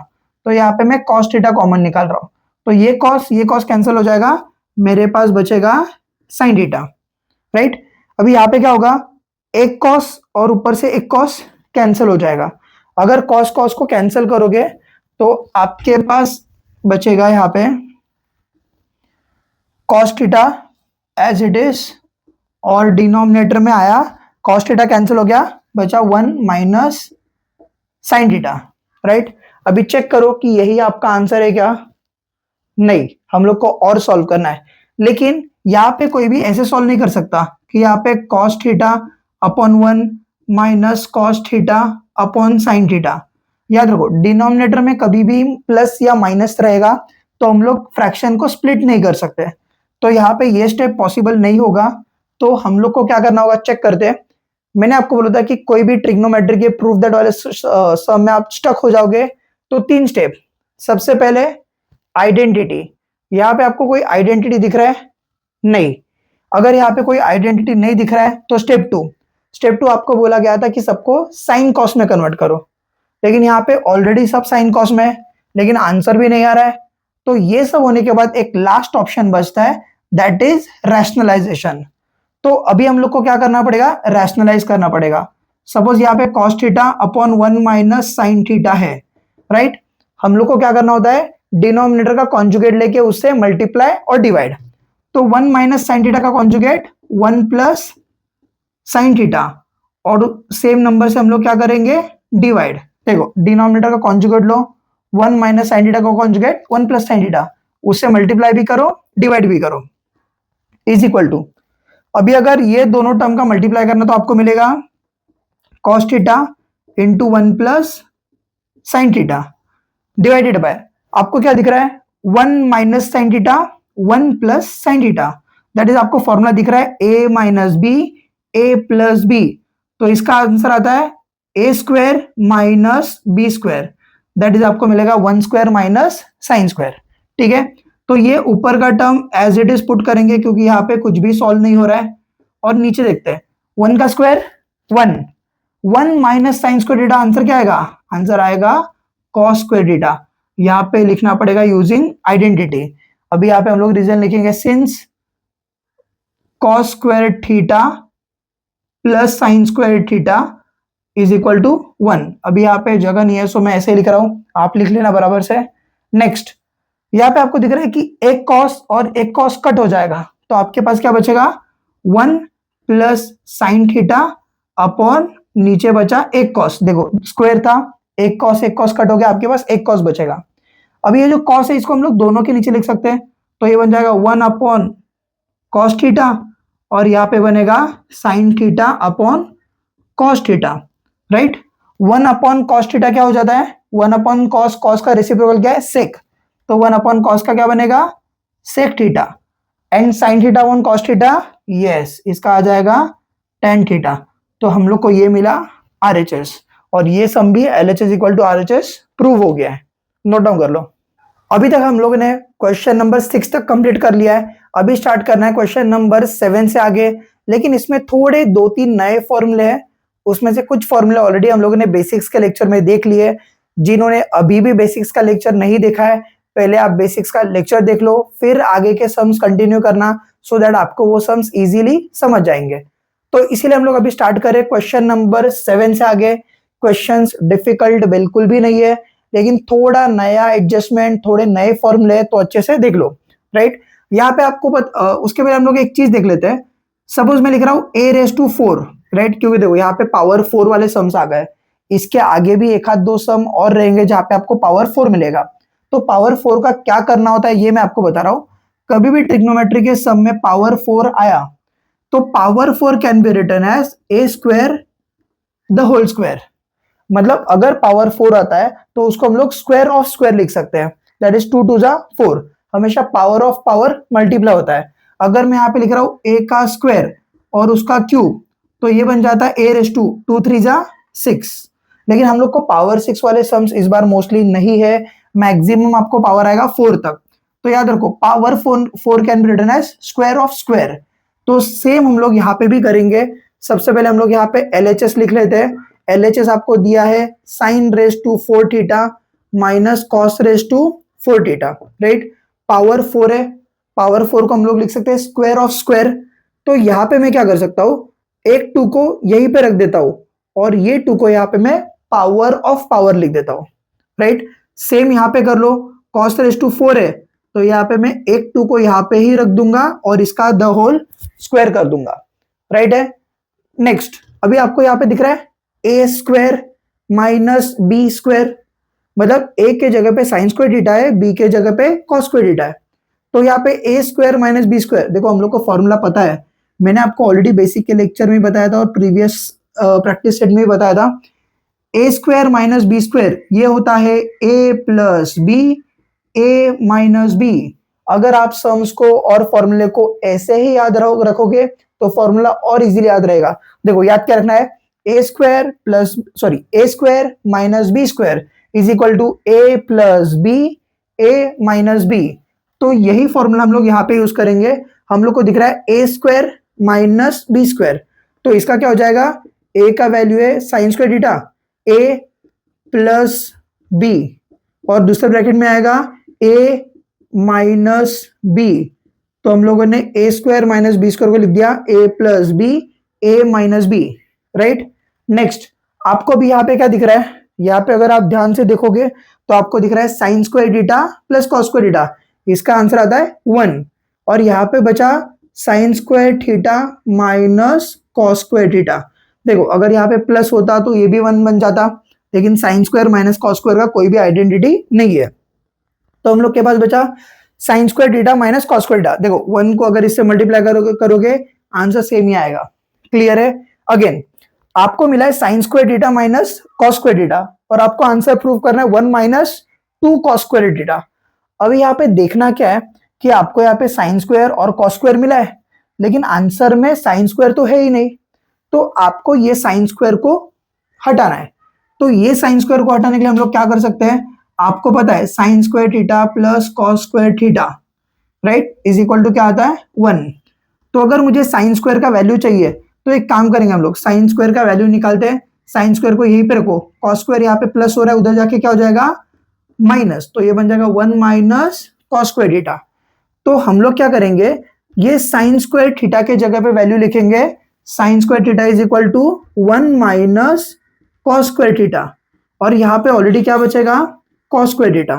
तो यहाँ पे मैं कॉस थीटा कॉमन निकाल रहा हूं, तो ये कॉस कैंसिल हो जाएगा, मेरे पास बचेगा साइन थीटा, राइट। अभी यहाँ पे क्या होगा, एक कॉस और ऊपर से एक कॉस कैंसिल हो जाएगा। अगर कॉस कॉस को कैंसिल करोगे तो आपके पास बचेगा यहाँ पे cos theta as it is, और डिनोमिनेटर में आया कॉस थीटा कैंसिल हो गया, बचा 1 माइनस साइन थीटा, राइट। अभी चेक करो कि यही आपका आंसर है क्या, नहीं, हम लोग को और सॉल्व करना है। लेकिन यहाँ पे कोई भी ऐसे सॉल्व नहीं कर सकता कि यहाँ पे cos theta upon 1 minus cos theta upon sine theta. याद रखो डिनोमिनेटर में कभी भी प्लस या माइनस रहेगा तो हम लोग फ्रैक्शन को स्प्लिट नहीं कर सकते, तो यहाँ पे ये स्टेप पॉसिबल नहीं होगा। तो हम लोग को क्या करना होगा, चेक करते हैं। मैंने आपको बोला था कि कोई भी ट्रिग्नोमेट्री के प्रूफ दैट वाले सम में आप स्टक हो जाओगे तो 3 स्टेप। सबसे पहले आइडेंटिटी, यहाँ पे आपको कोई आइडेंटिटी दिख रहा है, नहीं। अगर यहाँ पे कोई आइडेंटिटी नहीं दिख रहा है तो स्टेप टू आपको बोला गया था कि सबको साइन कॉस में कन्वर्ट करो, लेकिन यहाँ पे ऑलरेडी सब साइन कॉस में है, लेकिन आंसर भी नहीं आ रहा है। तो ये सब होने के बाद एक लास्ट ऑप्शन बचता है, दैट इज रैशनलाइजेशन। तो अभी हम लोग को क्या करना पड़ेगा, रैशनलाइज करना पड़ेगा। सपोज यहाँ पे cos theta upon 1 minus sine theta है, राइट। हम लोग को क्या करना होता है, डिनोमिनेटर का कॉन्जुगेट लेके उससे मल्टीप्लाई और डिवाइड। तो 1 माइनस साइन थीटा का कॉन्जुगेट 1 प्लस साइन थीटा, और सेम नंबर से हम लोग क्या करेंगे, डिवाइड। देखो डिनोमिनेटर का कॉन्जुगेट लो, 1 माइनस साइन थीटा का कॉन्जुगेट 1 प्लस साइन थीटा, उससे मल्टीप्लाई भी करो डिवाइड भी करो, इज इक्वल टू। अभी अगर ये दोनों टर्म का मल्टीप्लाई करना तो आपको मिलेगा cos theta into 1 plus sine theta divided by, आपको क्या दिख रहा है, 1 minus sine theta 1 plus sine theta, that is आपको फॉर्मूला दिख रहा है a minus b a plus b. तो इसका आंसर आता है a square minus B square, that is आपको मिलेगा 1 स्क्वायर माइनस साइन स्क्वायर, ठीक है। तो ये ऊपर का term as it is put करेंगे क्योंकि यहाँ पे कुछ भी सॉल्व नहीं हो रहा है, और नीचे देखते हैं 1 का square 1 minus sine square theta, answer क्या आएगा, आंसर आएगा कॉस स्क्वायर थीटा। यहाँ पे लिखना पड़ेगा यूजिंग आइडेंटिटी। अभी यहाँ पे हम लोग रीजन लिखेंगे, since cos square theta plus sine square theta is equal to 1। अभी यहाँ पे जगह नहीं है सो मैं ऐसे ही लिख रहा हूं, आप लिख लेना बराबर से। नेक्स्ट यहाँ पे आपको दिख रहा है कि एक कॉस और एक कॉस कट हो जाएगा, तो आपके पास क्या बचेगा, 1 प्लस साइन थीटा अपॉन नीचे बचा एक कॉस। देखो स्क्वायर था, एक कॉस कट हो गया, आपके पास एक कॉस बचेगा। अभी ये जो कॉस है इसको हम लोग दोनों के नीचे लिख सकते हैं, तो ये बन जाएगा 1 अपॉन कॉस थीटा, और यहाँ पे बनेगा sign theta upon cos theta, right. 1 upon cos theta क्या हो जाता है, 1 अपॉन कॉस, कॉस का रेसिप्रोकल क्या है, सेक, तो 1 अपॉन कॉस का क्या बनेगा, sec theta, and sine theta upon cos theta, yes, इसका आ जाएगा टेन थीटा। तो हम लोग को ये मिला RHS, और ये सम भी LHS equal to RHS prove हो गया है, नोट डाउन कर लो। अभी तक हम लोगों ने क्वेश्चन नंबर 6 तक कंप्लीट कर लिया है, अभी स्टार्ट करना है क्वेश्चन नंबर 7 से आगे, लेकिन इसमें थोड़े 2-3 नए फॉर्मूले हैं। उसमें से कुछ फॉर्मूले ऑलरेडी हम लोगों ने बेसिक्स के लेक्चर में देख लिए। जिन्होंने अभी भी बेसिक्स का लेक्चर नहीं देखा है, पहले आप बेसिक्स का लेक्चर देख लो, फिर आगे के सम्स कंटिन्यू करना, सो दैट आपको वो सम्स इजीली समझ जाएंगे। तो इसीलिए हम लोग अभी स्टार्ट करें क्वेश्चन नंबर 7 से आगे। क्वेश्चंस डिफिकल्ट बिल्कुल भी नहीं है, लेकिन थोड़ा नया एडजस्टमेंट, थोड़े नए फॉर्मूले, तो अच्छे से देख लो, राइट। यहाँ पे आपको उसके पहले हम लोग एक चीज देख लेते हैं। सपोज मैं लिख रहा हूँ a⁴, राइट, क्योंकि देखो यहाँ पे पावर 4 वाले सम्स आ गए, इसके आगे भी एक आध दो सम और रहेंगे जहां पे आपको पावर 4 मिलेगा। तो पावर 4 का क्या करना होता है ये मैं आपको बता रहा हूं। कभी भी ट्रिग्नोमेट्री के सम में पावर 4 आया तो power 4 can be written as a² the whole square. मतलब अगर पावर 4 आता है तो उसको हम लोग स्क्वायर ऑफ स्क्वायर लिख सकते हैं, दैट इज 2 × 4। हमेशा पावर ऑफ पावर मल्टीप्लाई होता है। अगर मैं यहाँ पे लिख रहा हूं a का स्क्वायर और उसका क्यूब, तो ये बन जाता है a⁵, 2 × 3 = 6। लेकिन हम लोग को पावर 6 वाले सम्स इस बार मोस्टली नहीं है, मैक्सिमम आपको पावर आएगा 4 तक। तो याद रखो power four can be written as square of square. तो सेम हम लोग यहाँ पे भी करेंगे। सबसे पहले हम लोग यहाँ पे LHS लिख लेते हैं। LHS आपको दिया है sine raise to 4 theta minus cos raise to 4 theta, right. Power 4 है, पावर 4 को हम लोग लिख सकते हैं स्क्वायर ऑफ स्क्वायर। तो यहाँ पे मैं क्या कर सकता हूँ, एक 2 को यहीं पे रख देता हूँ और ये 2 को यहाँ पे मैं पावर ऑफ पावर लिख देता हूँ, राइट। सेम यहाँ पे कर लो, cos रेस टू 4 है तो यहाँ पे मैं एक 2 को यहाँ पे ही रख दूंगा और इसका द होल स्क्वायर कर दूंगा, राइट है। नेक्स्ट अभी आपको यहाँ पे दिख रहा है a square minus B square, मतलब ए के जगह पे साइन स्क्वायर थीटा है, बी के जगह पे कॉस स्क्वायर थीटा है। तो यहाँ पे ए स्क्वायर माइनस बी स्क्वायर, देखो हम लोग को फॉर्मूला पता है, मैंने आपको ऑलरेडी बेसिक के लेक्चर में बताया था और प्रीवियस प्रैक्टिस सेट में भी बताया था। ए स्क्वायर माइनस बी स्क्वायर ये होता है ए प्लस बी, ए माइनस बी। अगर आप सम्स को और फॉर्मूले को ऐसे ही याद रखोगे तो फॉर्मूला और इजीली याद रहेगा। देखो याद क्या रखना है, a square minus B square is equal to a plus B, A minus B. तो यही फॉर्मूला हम लोग यहाँ पे यूज करेंगे। हम लोग को दिख रहा है a square minus B square, तो इसका क्या हो जाएगा, ए का वैल्यू है साइन स्क्वायर थीटा, ए प्लस बी और दूसरे ब्रैकेट में आएगा ए माइनस बी। तो हम लोगों ने ए स्क्वायर माइनस बी स्क्वायर को लिख दिया ए प्लस बी, ए माइनस बी, राइट। नेक्स्ट आपको भी यहाँ पे क्या दिख रहा है, यहाँ पे अगर आप ध्यान से देखोगे तो आपको दिख रहा है sine square theta plus cos square theta, इसका आंसर आता है 1। और यहाँ पे बचा sign square theta minus cos square theta. देखो अगर यहाँ पे प्लस होता तो ये भी 1 बन जाता, लेकिन sine square minus cos square का कोई भी आइडेंटिटी नहीं है। तो हम लोग के पास बचा sign square theta minus cos square theta. देखो 1 को अगर इससे मल्टीप्लाई करोगे आंसर सेम ही आएगा, क्लियर है। अगेन आपको मिला है sine square theta minus cos square theta और आपको आंसर प्रूव करना है 1 माइनस 2 कॉस स्क्वायर थीटा। अभी यहाँ पे देखना क्या है कि आपको यहाँ पे साइन स्क्वायर और कॉस स्क्वायर मिला है, लेकिन आंसर में साइन स्क्वायर तो है ही नहीं, तो आपको ये साइन स्क्वायर को हटाना है। तो ये साइन स्क्वायर को हटाने के लिए हम लोग क्या कर सकते हैं, आपको पता है sine square theta plus cos square theta, right, is equal to क्या आता है 1। तो अगर मुझे साइन स्क्वायर का वैल्यू चाहिए तो एक काम करेंगे हम लोग, साइन स्क्वायर का वैल्यू निकालते हैं। साइन स्क्वायर को यहीं पे रखो, कॉस स्क्वायर यहाँ पे प्लस हो रहा है, उधर जाके क्या हो जाएगा माइनस, तो ये बन जाएगा 1 माइनस कॉस स्क्वायर थीटा। तो हम लोग क्या करेंगे, ये साइन स्क्वायर थीटा के जगह पे वैल्यू लिखेंगे, sine square theta is equal to 1 minus cos square theta, और यहाँ पे ऑलरेडी क्या बचेगा कॉस स्क्वायर थीटा,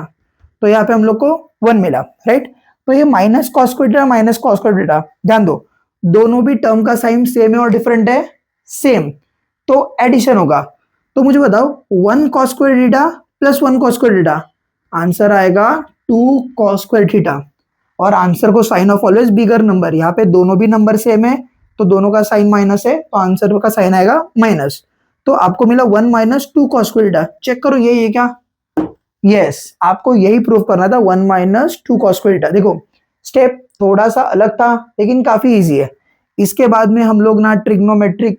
तो यहाँ पे हम लोग को 1 मिला, राइट। तो ये minus cos square theta minus cos square theta, ध्यान दो दोनों भी टर्म का साइन सेम है और डिफरेंट है, सेम, तो एडिशन होगा। तो मुझे बताओ 1 cos square theta plus 1 cos square theta, answer आएगा 2 कॉस स्क्वायर थीटा। और आंसर को sign of always bigger number, यहाँ पे दोनों भी नंबर सेम है तो दोनों का साइन माइनस है, तो आंसर का साइन आएगा माइनस। तो आपको मिला 1 minus 2 cos square theta. Check करो यही है क्या, यस, आपको यही प्रूव करना था 1 माइनस 2 कॉस स्क्वायर थीटा। देखो स्टेप थोड़ा सा अलग था लेकिन काफी इजी है। इसके बाद में हम लोग ना ट्रिग्नोमेट्रिक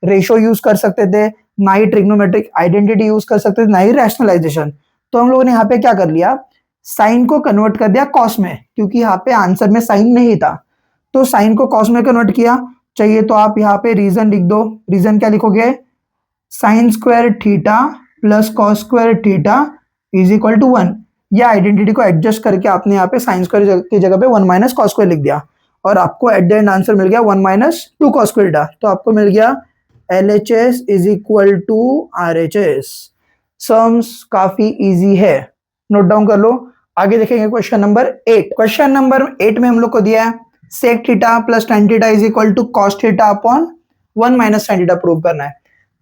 रेशो यूज कर सकते थे, ना ही ट्रिग्नोमेट्रिक आइडेंटिटी यूज कर सकते थे, ना ही रैशनलाइजेशन। तो हम लोगों ने यहाँ पे क्या कर लिया, साइन को कन्वर्ट कर दिया कॉस में, क्योंकि यहाँ पे आंसर में साइन नहीं था, तो साइन को कॉस में कन्वर्ट किया। चाहिए तो आप यहाँ पे रीजन लिख दो, रीजन क्या लिखोगे, sine square theta plus cos square theta is equal to 1। या आइडेंटिटी को एडजस्ट करके आपने यहाँ पे साइन स्क्वायर की जगह पे 1 माइनस कॉस स्क्वायर लिख दिया, और आपको एट द एंड आंसर मिल गया 1 माइनस 2 कॉस स्क्वायर थीटा। तो आपको मिल गया LHS is equal to RHS। Sums काफी इजी है, नोट डाउन कर लो। आगे देखेंगे क्वेश्चन नंबर 8। क्वेश्चन नंबर 8 में हम लोग को दिया है sec theta plus tan theta is equal to cos theta upon 1 minus tan theta prove करना है।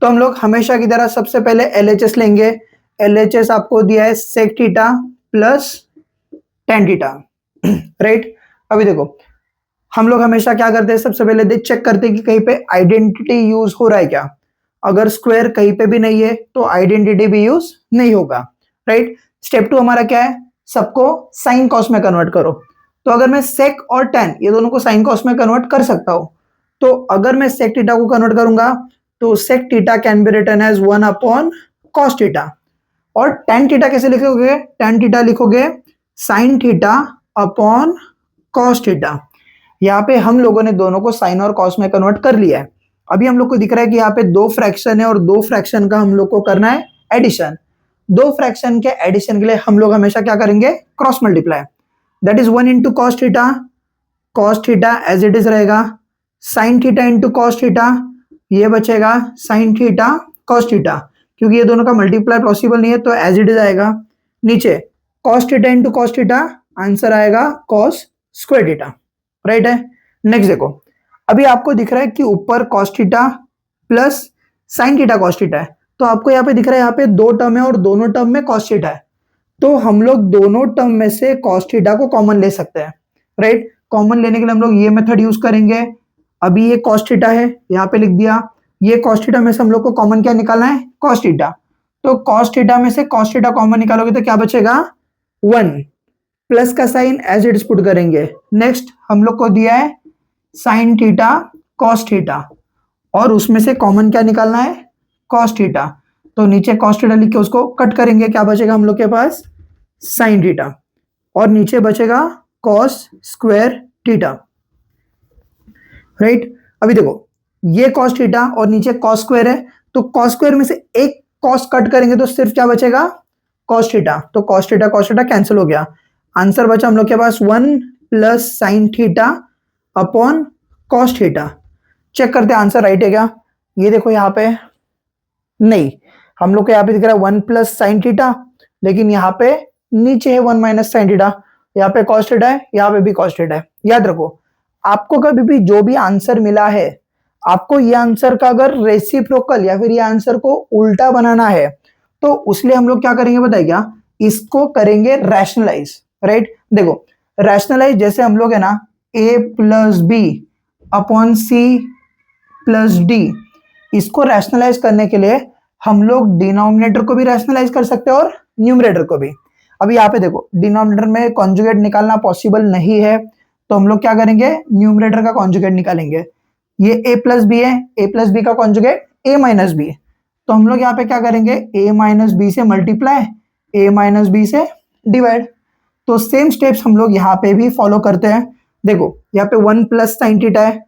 तो हम लोग हमेशा की तरह सबसे पहले LHS लेंगे। LHS आपको दिया है sec theta plus tan theta, right. अभी देखो हम लोग हमेशा क्या करते हैं, सबसे पहले चेक करते हैं कि कहीं पे आइडेंटिटी यूज हो रहा है क्या। अगर स्क्वायर कहीं पे भी नहीं है तो आइडेंटिटी भी यूज नहीं होगा, राइट। स्टेप 2 हमारा क्या है, सबको साइन कॉस में कन्वर्ट करो। तो अगर मैं सेक और tan ये दोनों को साइन कॉस में कन्वर्ट कर सकता हूं, तो अगर मैं सेक थीटा को कन्वर्ट करूंगा तो sec theta can be written as 1 upon cos theta. और tan थीटा कैसे लिखोगे, tan थीटा लिखोगे sine theta upon cos theta. यहाँ पे हम लोगों ने दोनों को साइन और कॉस में कन्वर्ट कर लिया है। अभी हम लोग को दिख रहा है कि यहाँ पे दो फ्रैक्शन है और दो फ्रैक्शन का हम लोग को करना है एडिशन। दो फ्रैक्शन के एडिशन के लिए हम लोग हमेशा क्या करेंगे, cross multiply. That is 1 into cos theta as it is रहेगा, sine theta into cos theta, ये बचेगा साइन थीटा कॉस थीटा। क्योंकि ये दोनों का मल्टीप्लाई पॉसिबल नहीं है तो एज इट इज आएगा। नीचे cos theta into cos theta, answer आएगा कॉस स्क्वायर थीटा, राइट है। नेक्स्ट देखो, अभी आपको दिख रहा है कि ऊपर cos theta plus sine theta cos theta है, तो आपको यहाँ पे दिख रहा है यहाँ पे दो टर्म है और दोनों टर्म में कॉस थीटा है, तो हम लोग दोनों टर्म में से कॉस थीटा को कॉमन ले सकते हैं, राइट। कॉमन लेने के लिए हम लोग ये मेथड यूज करेंगे। अभी ये कॉस थीटा है, यहाँ पे लिख दिया, ये कॉस थीटा में से हम लोग को कॉमन क्या निकालना है, कॉस थीटा। तो कॉस थीटा में से कॉस थीटा कॉमन निकालोगे तो क्या बचेगा, 1 प्लस का sign as it is put करेंगे। नेक्स्ट हम लोग को दिया है साइन थीटा कॉस थीटा और उसमें से कॉमन क्या निकालना है, कॉस थीटा। तो नीचे कॉस थीटा लिख के उसको कट करेंगे, क्या बचेगा हम लोग के पास, साइन थीटा, और नीचे बचेगा कॉस स्क्वायर थीटा, राइट। अभी देखो ये कॉस थीटा और नीचे कॉस स्क्वायर है, तो कॉस स्क्वायर में से एक कॉस कट करेंगे तो सिर्फ क्या बचेगा, कॉस थीटा। तो कॉस थीटा कैंसिल हो गया, आंसर बचा हम लोग के पास 1 plus sine theta upon cos theta. Check करते हैं आंसर राइट है क्या। ये देखो यहाँ पे नहीं, हम लोग को यहाँ पे दिख रहा है 1 प्लस साइन थीटा, लेकिन यहाँ पे नीचे है 1 माइनस साइन थीटा, यहाँ पे कॉस थीटा है, यहाँ पे भी कॉस थीटा है। याद रखो, आपको कभी भी जो भी आंसर मिला है, आपको ये आंसर का अगर रेसिप्रोकल या फिर ये आंसर को उल्टा बनाना है तो उसलिए हम लोग क्या करेंगे बताइए क्या, इसको करेंगे रैशनलाइज, राइट। देखो रैशनलाइज जैसे हम लोग है ना a plus B upon C plus D, इसको रैशनलाइज करने के लिए हम लोग डिनोमिनेटर को भी रैशनलाइज कर सकते हैं और न्यूमरेटर को भी। अभी यहाँ पे देखो डिनोमिनेटर में कॉन्जुगेट निकालना पॉसिबल नहीं है, तो हम लोग क्या करेंगे, न्यूमरेटर का कॉन्जुगेट निकालेंगे। ये a प्लस बी है, a प्लस बी का कॉन्जुगेट a माइनस बी, तो हम लोग यहाँ पे क्या करेंगे, a माइनस बी से मल्टीप्लाई, a माइनस बी से डिवाइड। तो सेम स्टेप्स हम लोग यहाँ पे भी फॉलो करते हैं। देखो यहाँ पे 1 प्लस साइन थीटा है,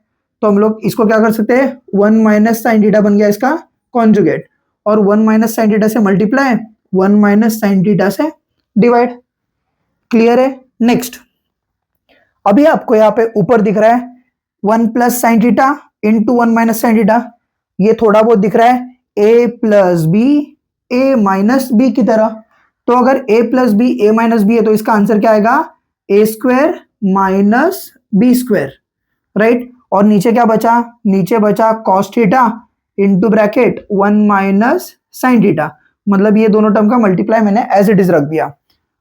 तो हम लोग इसको क्या कर सकते हैं, 1 माइनस साइन थीटा बन गया इसका कॉन्जुगेट, और 1 माइनस साइन थीटा से मल्टीप्लाई, 1 माइनस साइन थीटा से डिवाइड। क्लियर है। नेक्स्ट अभी आपको यहाँ पे ऊपर दिख रहा है 1 plus sine theta into 1 minus sine theta, ये थोड़ा बहुत दिख रहा है a plus B A minus B की तरह। तो अगर a plus B A minus B है तो इसका आंसर क्या आएगा, a square minus B square, right. और नीचे क्या बचा, नीचे बचा cos theta into bracket 1 minus sine theta, मतलब ये दोनों टर्म का मल्टीप्लाई मैंने एज इट इज रख दिया,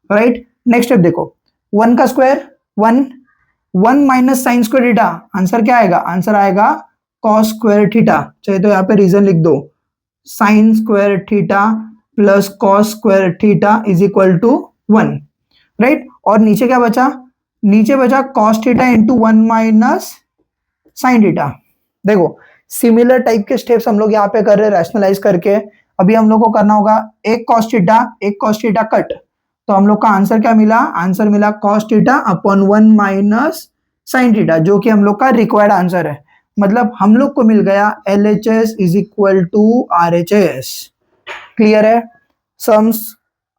राइट। नेक्स्ट स्टेप देखो, 1 का square 1 minus sine square theta, answer क्या आएगा, आंसर आएगा कॉस स्क्वायर थीटा। चाहे तो यहाँ पे रीजन लिख दो, sine square theta plus cos square theta is equal to 1, right. और नीचे क्या बचा, नीचे बचा cos theta into 1 minus sine theta. देखो सिमिलर टाइप के स्टेप्स हम लोग यहाँ पे कर रहे हैं रैशनलाइज करके। अभी हम लोग को करना होगा एक कॉस थीटा कट, तो हम लोग का आंसर क्या मिला, आंसर मिला cos theta upon 1 minus sine theta, जो कि हम लोग का रिक्वायर्ड आंसर है। मतलब हम लोग को मिल गया LHS is equal to RHS। Clear है। सम्स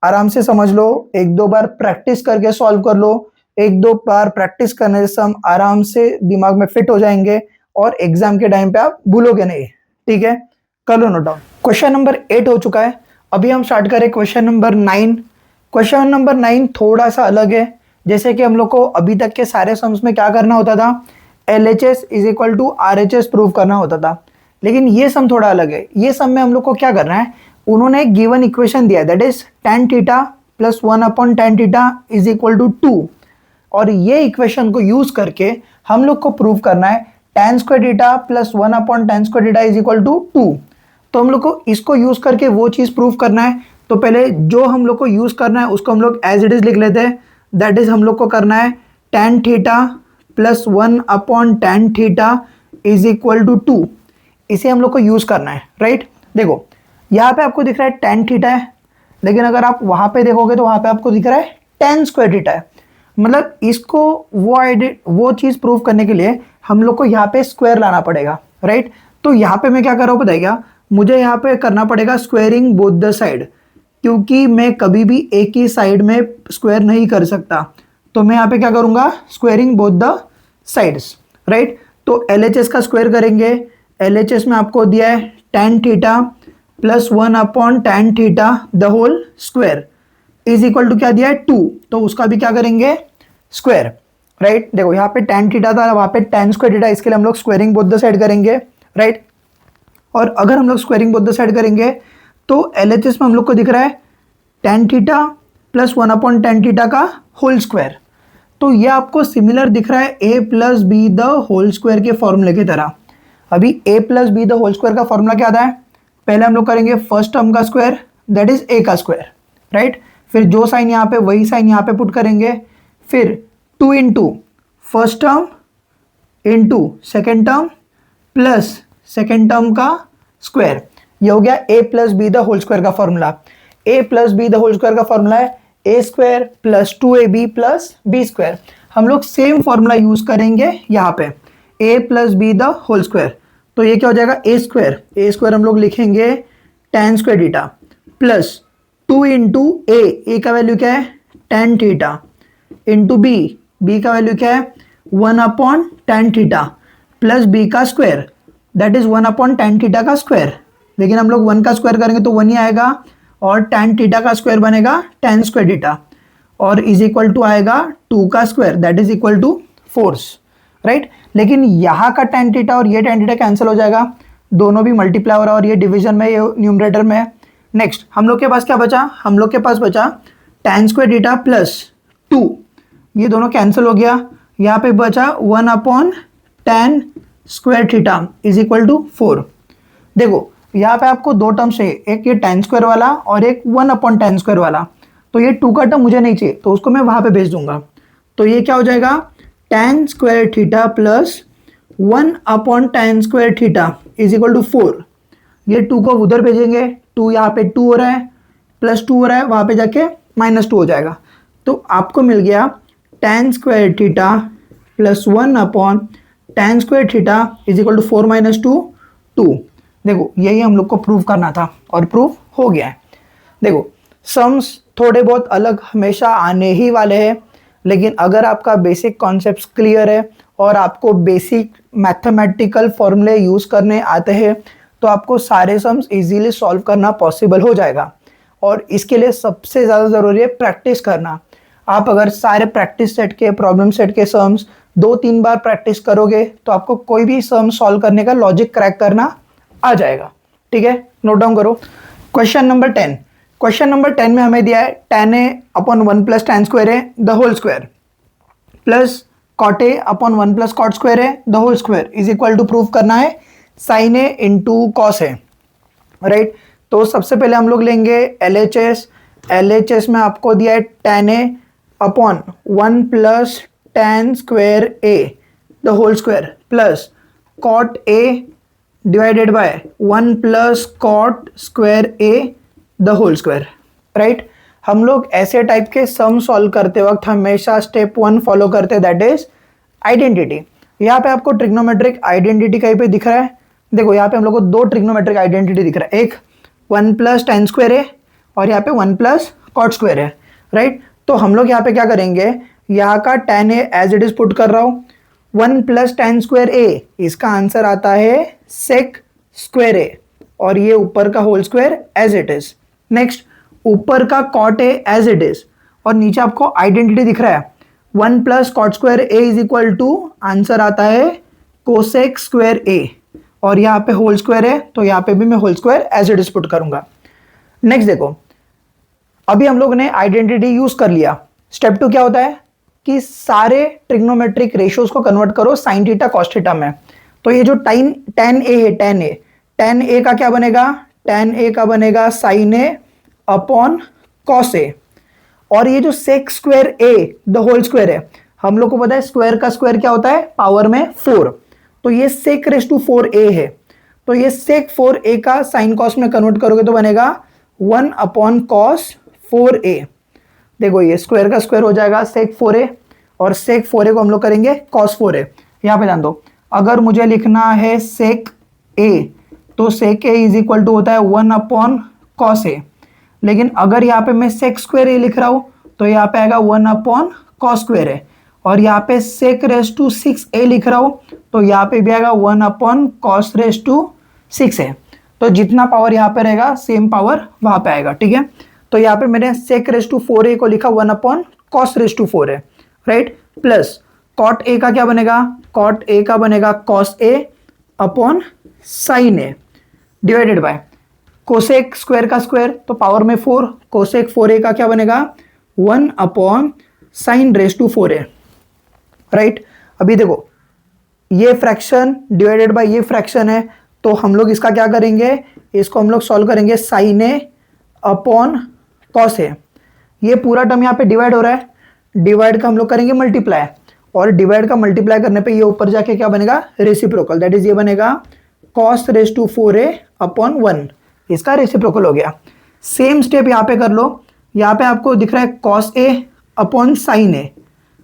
आराम से समझ लो, एक दो बार प्रैक्टिस करके सॉल्व कर लो, एक दो बार प्रैक्टिस करने से सम आराम से दिमाग में फिट हो जाएंगे और एग्जाम के टाइम पे आप भूलोगे नहीं, ठीक है। कर लो नोट डाउन। क्वेश्चन नंबर 8 हो चुका है, अभी हम स्टार्ट करें क्वेश्चन नंबर 9। क्वेश्चन नंबर 9 थोड़ा सा अलग है। जैसे कि हम लोग को अभी तक के सारे सम्स में क्या करना होता था, LHS is equal to RHS prove करना होता था, लेकिन ये सम थोड़ा अलग है। ये सम में हम लोग को क्या करना है, उन्होंने एक गिवन इक्वेशन दिया है, that is tan theta plus 1 upon tan theta is equal to 2, और ये इक्वेशन को यूज करके हम लोग को प्रूव करना है tan square theta plus 1 upon tan square theta is equal to 2। तो हम लोग को इसको यूज करके वो चीज प्रूव करना है। तो पहले जो हम लोग को यूज करना है उसको हम लोग एज इट इज लिख लेते हैं, दैट इज हम लोग को करना है tan theta plus 1 upon tan theta is equal to 2। इसे हम लोग को यूज करना है, राइट। देखो यहाँ पे आपको दिख रहा है tan थीटा है, लेकिन अगर आप वहां पे देखोगे तो वहां पे आपको दिख रहा है tan स्क्वायर थीटा है। मतलब इसको वो चीज़ प्रूव करने के लिए हम लोग को यहाँ पे स्क्वायर लाना पड़ेगा, राइट। तो यहाँ पे मैं क्या कर रहा हूँ बताइएगा, मुझे यहाँ पे करना पड़ेगा स्क्वायरिंग बोथ द साइड, क्योंकि मैं कभी भी एक ही साइड में स्क्वायर नहीं कर सकता। तो मैं यहाँ पे क्या करूँगा, squaring both the sides, right. तो LHS का स्क्वायर करेंगे, LHS में आपको दिया है tan theta plus 1/tan theta the whole square is equal to क्या दिया है 2, तो उसका भी क्या करेंगे स्क्वायर, राइट। देखो यहाँ पे tan थीटा था, वहाँ पे tan स्क्वायर थीटा, इसके लिए हम लोग स्क्वायरिंग बोथ द साइड करेंगे, राइट। और अगर हम लोग स्क्वायरिंग बोथ द साइड करेंगे तो LHS में हम लोग को दिख रहा है tan theta plus 1/tan theta का होल स्क्वायर। तो ये आपको सिमिलर दिख रहा है a plus B the whole square के फॉर्मूले की तरह। अभी a plus B the whole square का फॉर्मूला क्या आता है, पहले हम लोग करेंगे फर्स्ट टर्म का स्क्वायर, दैट इज a का स्क्वायर, राइट। फिर जो साइन यहाँ पे वही साइन यहाँ पे पुट करेंगे, फिर 2 into first term into second term plus second term का स्क्वायर। ये हो गया a plus B the whole square का formula. a plus B the whole square का फॉर्मूला है a square plus 2ab plus b square. हम लोग same formula use करेंगे यहाँ पे, a plus B the whole square. तो ये क्या हो जाएगा a स्क्वायर हम लोग लिखेंगे tan square theta plus 2 into a का वैल्यू क्या है tan थीटा इंटू बी का वैल्यू क्या है 1/tan थीटा प्लस बी का square, that is 1/tan theta का स्क्वायर। लेकिन हम लोग 1 का स्क्वायर करेंगे तो 1 ही आएगा, और tan थीटा का स्क्वायर बनेगा tan स्क्वायर थीटा, और इज इक्वल टू आएगा 2 का square, that is equal to 4, right. लेकिन यहाँ का tan थीटा और ये tan थीटा कैंसिल हो जाएगा, दोनों भी मल्टीप्लाई हो रहा है, और ये डिवीजन में, ये न्यूमरेटर में है। नेक्स्ट हम लोग के पास क्या बचा, हम लोग के पास बचा tan स्क्वायर थीटा प्लस 2, ये दोनों कैंसिल हो गया। यहाँ पे बचा 1/tan square theta is equal to 4। देखो यहाँ पे आपको दो टर्म्स चाहिए, एक ये tan स्क्वायर वाला और एक 1/tan स्क्वायर वाला। तो ये 2 का टर्म मुझे नहीं चाहिए, तो उसको मैं वहाँ पे भेज दूंगा। तो ये क्या हो जाएगा tan square theta plus 1/tan square theta is equal to 4। ये 2 को उधर भेजेंगे, 2 यहाँ पे 2 हो रहा है, प्लस 2 हो रहा है, वहाँ पे जाके -2 हो जाएगा। तो आपको मिल गया tan square theta plus 1/tan square theta is equal to 4 - 2 2। देखो यही हम लोग को प्रूव करना था और प्रूव हो गया है। देखो सम्स थोड़े बहुत अलग हमेशा आने ही वाले हैं, लेकिन अगर आपका बेसिक कॉन्सेप्ट्स क्लियर है और आपको बेसिक मैथमेटिकल फॉर्मूले यूज़ करने आते हैं तो आपको सारे सम्स इजीली सॉल्व करना पॉसिबल हो जाएगा। और इसके लिए सबसे ज़्यादा ज़रूरी है प्रैक्टिस करना। आप अगर सारे प्रैक्टिस सेट के प्रॉब्लम सेट के सम्स 2-3 बार प्रैक्टिस करोगे तो आपको कोई भी सम सॉल्व करने का लॉजिक क्रैक करना आ जाएगा। ठीक है, नोट डाउन करो। क्वेश्चन नंबर 10, क्वेश्चन नंबर 10 में हमें दिया है tan a/1 plus tan square है the whole square plus cot a/1 plus cot square है the whole square is equal to prove करना है sin a into cos a, right. तो सबसे पहले हम लोग लेंगे LHS में आपको दिया है tan a/1 plus tan square a the whole square plus cot a divided by 1 plus cot square a the whole square, right. हम लोग ऐसे टाइप के सम सॉल्व करते वक्त हमेशा स्टेप 1 फॉलो करते हैं, दैट इज आइडेंटिटी। यहाँ पे आपको ट्रिग्नोमेट्रिक आइडेंटिटी कहीं पे दिख रहा है। देखो यहाँ पे हम लोग को दो ट्रिग्नोमेट्रिक आइडेंटिटी दिख रहा है, एक 1 प्लस tan स्क्वायर है और यहाँ पे 1 प्लस cot स्क्वायर है, राइट। तो हम लोग यहाँ पे क्या करेंगे, यहाँ का tan a as it is put कर रहा हूँ, 1 प्लस tan स्क्वायर a, इसका आंसर आता है sec स्क्वायर a, और ये ऊपर का whole square as it is. Next ऊपर का cot a as it is, और नीचे आपको आइडेंटिटी दिख रहा है 1 plus cot square a is equal to answer आता है कोसेक स्क्वायर a, और यहाँ पे होल स्क्वायर है तो यहाँ पे भी मैं whole square as it is put करूंगा। नेक्स्ट देखो, अभी हम लोग ने आइडेंटिटी यूज कर लिया। स्टेप 2 क्या होता है कि सारे ट्रिग्नोमेट्रिक रेशियोज को कन्वर्ट करो साइन थीटा कॉस थीटा में। तो ये जो tan a है, tan a का क्या बनेगा, tan a का बनेगा sin a upon cos a, और ये जो sec square a the whole square है, हम लोग को पता है स्क्वायर का स्क्वायर क्या होता है पावर में 4, तो ये sec रेस टू 4a है। तो ये sec 4a का साइन कॉस में कन्वर्ट करोगे तो बनेगा 1 अपॉन cos 4a। देखो ये स्क्वायर का स्क्वायर हो जाएगा sec 4a, और सेक 4a को हम लोग करेंगे कॉस 4a। यहाँ पे ध्यान दो, अगर मुझे लिखना है सेक a तो सेक a इज इक्वल टू होता है 1 अपॉन कॉस a, लेकिन अगर यहाँ पे मैं सेक स्क्वायर a लिख रहा हूँ तो यहाँ पे आएगा 1 अपॉन कॉस स्क्वायर a, और यहाँ पे सेक रेस टू 6a लिख रहा हूँ तो यहाँ पे भी आएगा 1 upon cos raise to 6a। तो जितना पावर यहाँ पे रहेगा सेम पावर वहाँ पे आएगा, ठीक है। तो यहाँ पे मैंने सेक रेस टू 4a को लिखा 1 upon cos raise to 4a, राइट, प्लस कॉट a का क्या बनेगा, कॉट a का बनेगा cos a upon sine a divided by cosec square का स्क्वायर तो पावर में 4, कोसेक 4a का क्या बनेगा 1 upon sine raise to 4a, right. अभी देखो ये फ्रैक्शन डिवाइडेड बाय ये फ्रैक्शन है तो हम लोग इसका क्या करेंगे, इसको हम लोग सॉल्व करेंगे sine a upon cos a। ये पूरा टर्म यहाँ पे डिवाइड हो रहा है, डिवाइड का हम लोग करेंगे मल्टीप्लाई, और डिवाइड का मल्टीप्लाई करने पे ये ऊपर जाके क्या बनेगा रेसिप्रोकल, दैट इज ये बनेगा cos raise to 4a upon 1, इसका रेसिप्रोकल हो गया। सेम स्टेप यहाँ पे कर लो, यहाँ पे आपको दिख रहा है cos a upon sine a,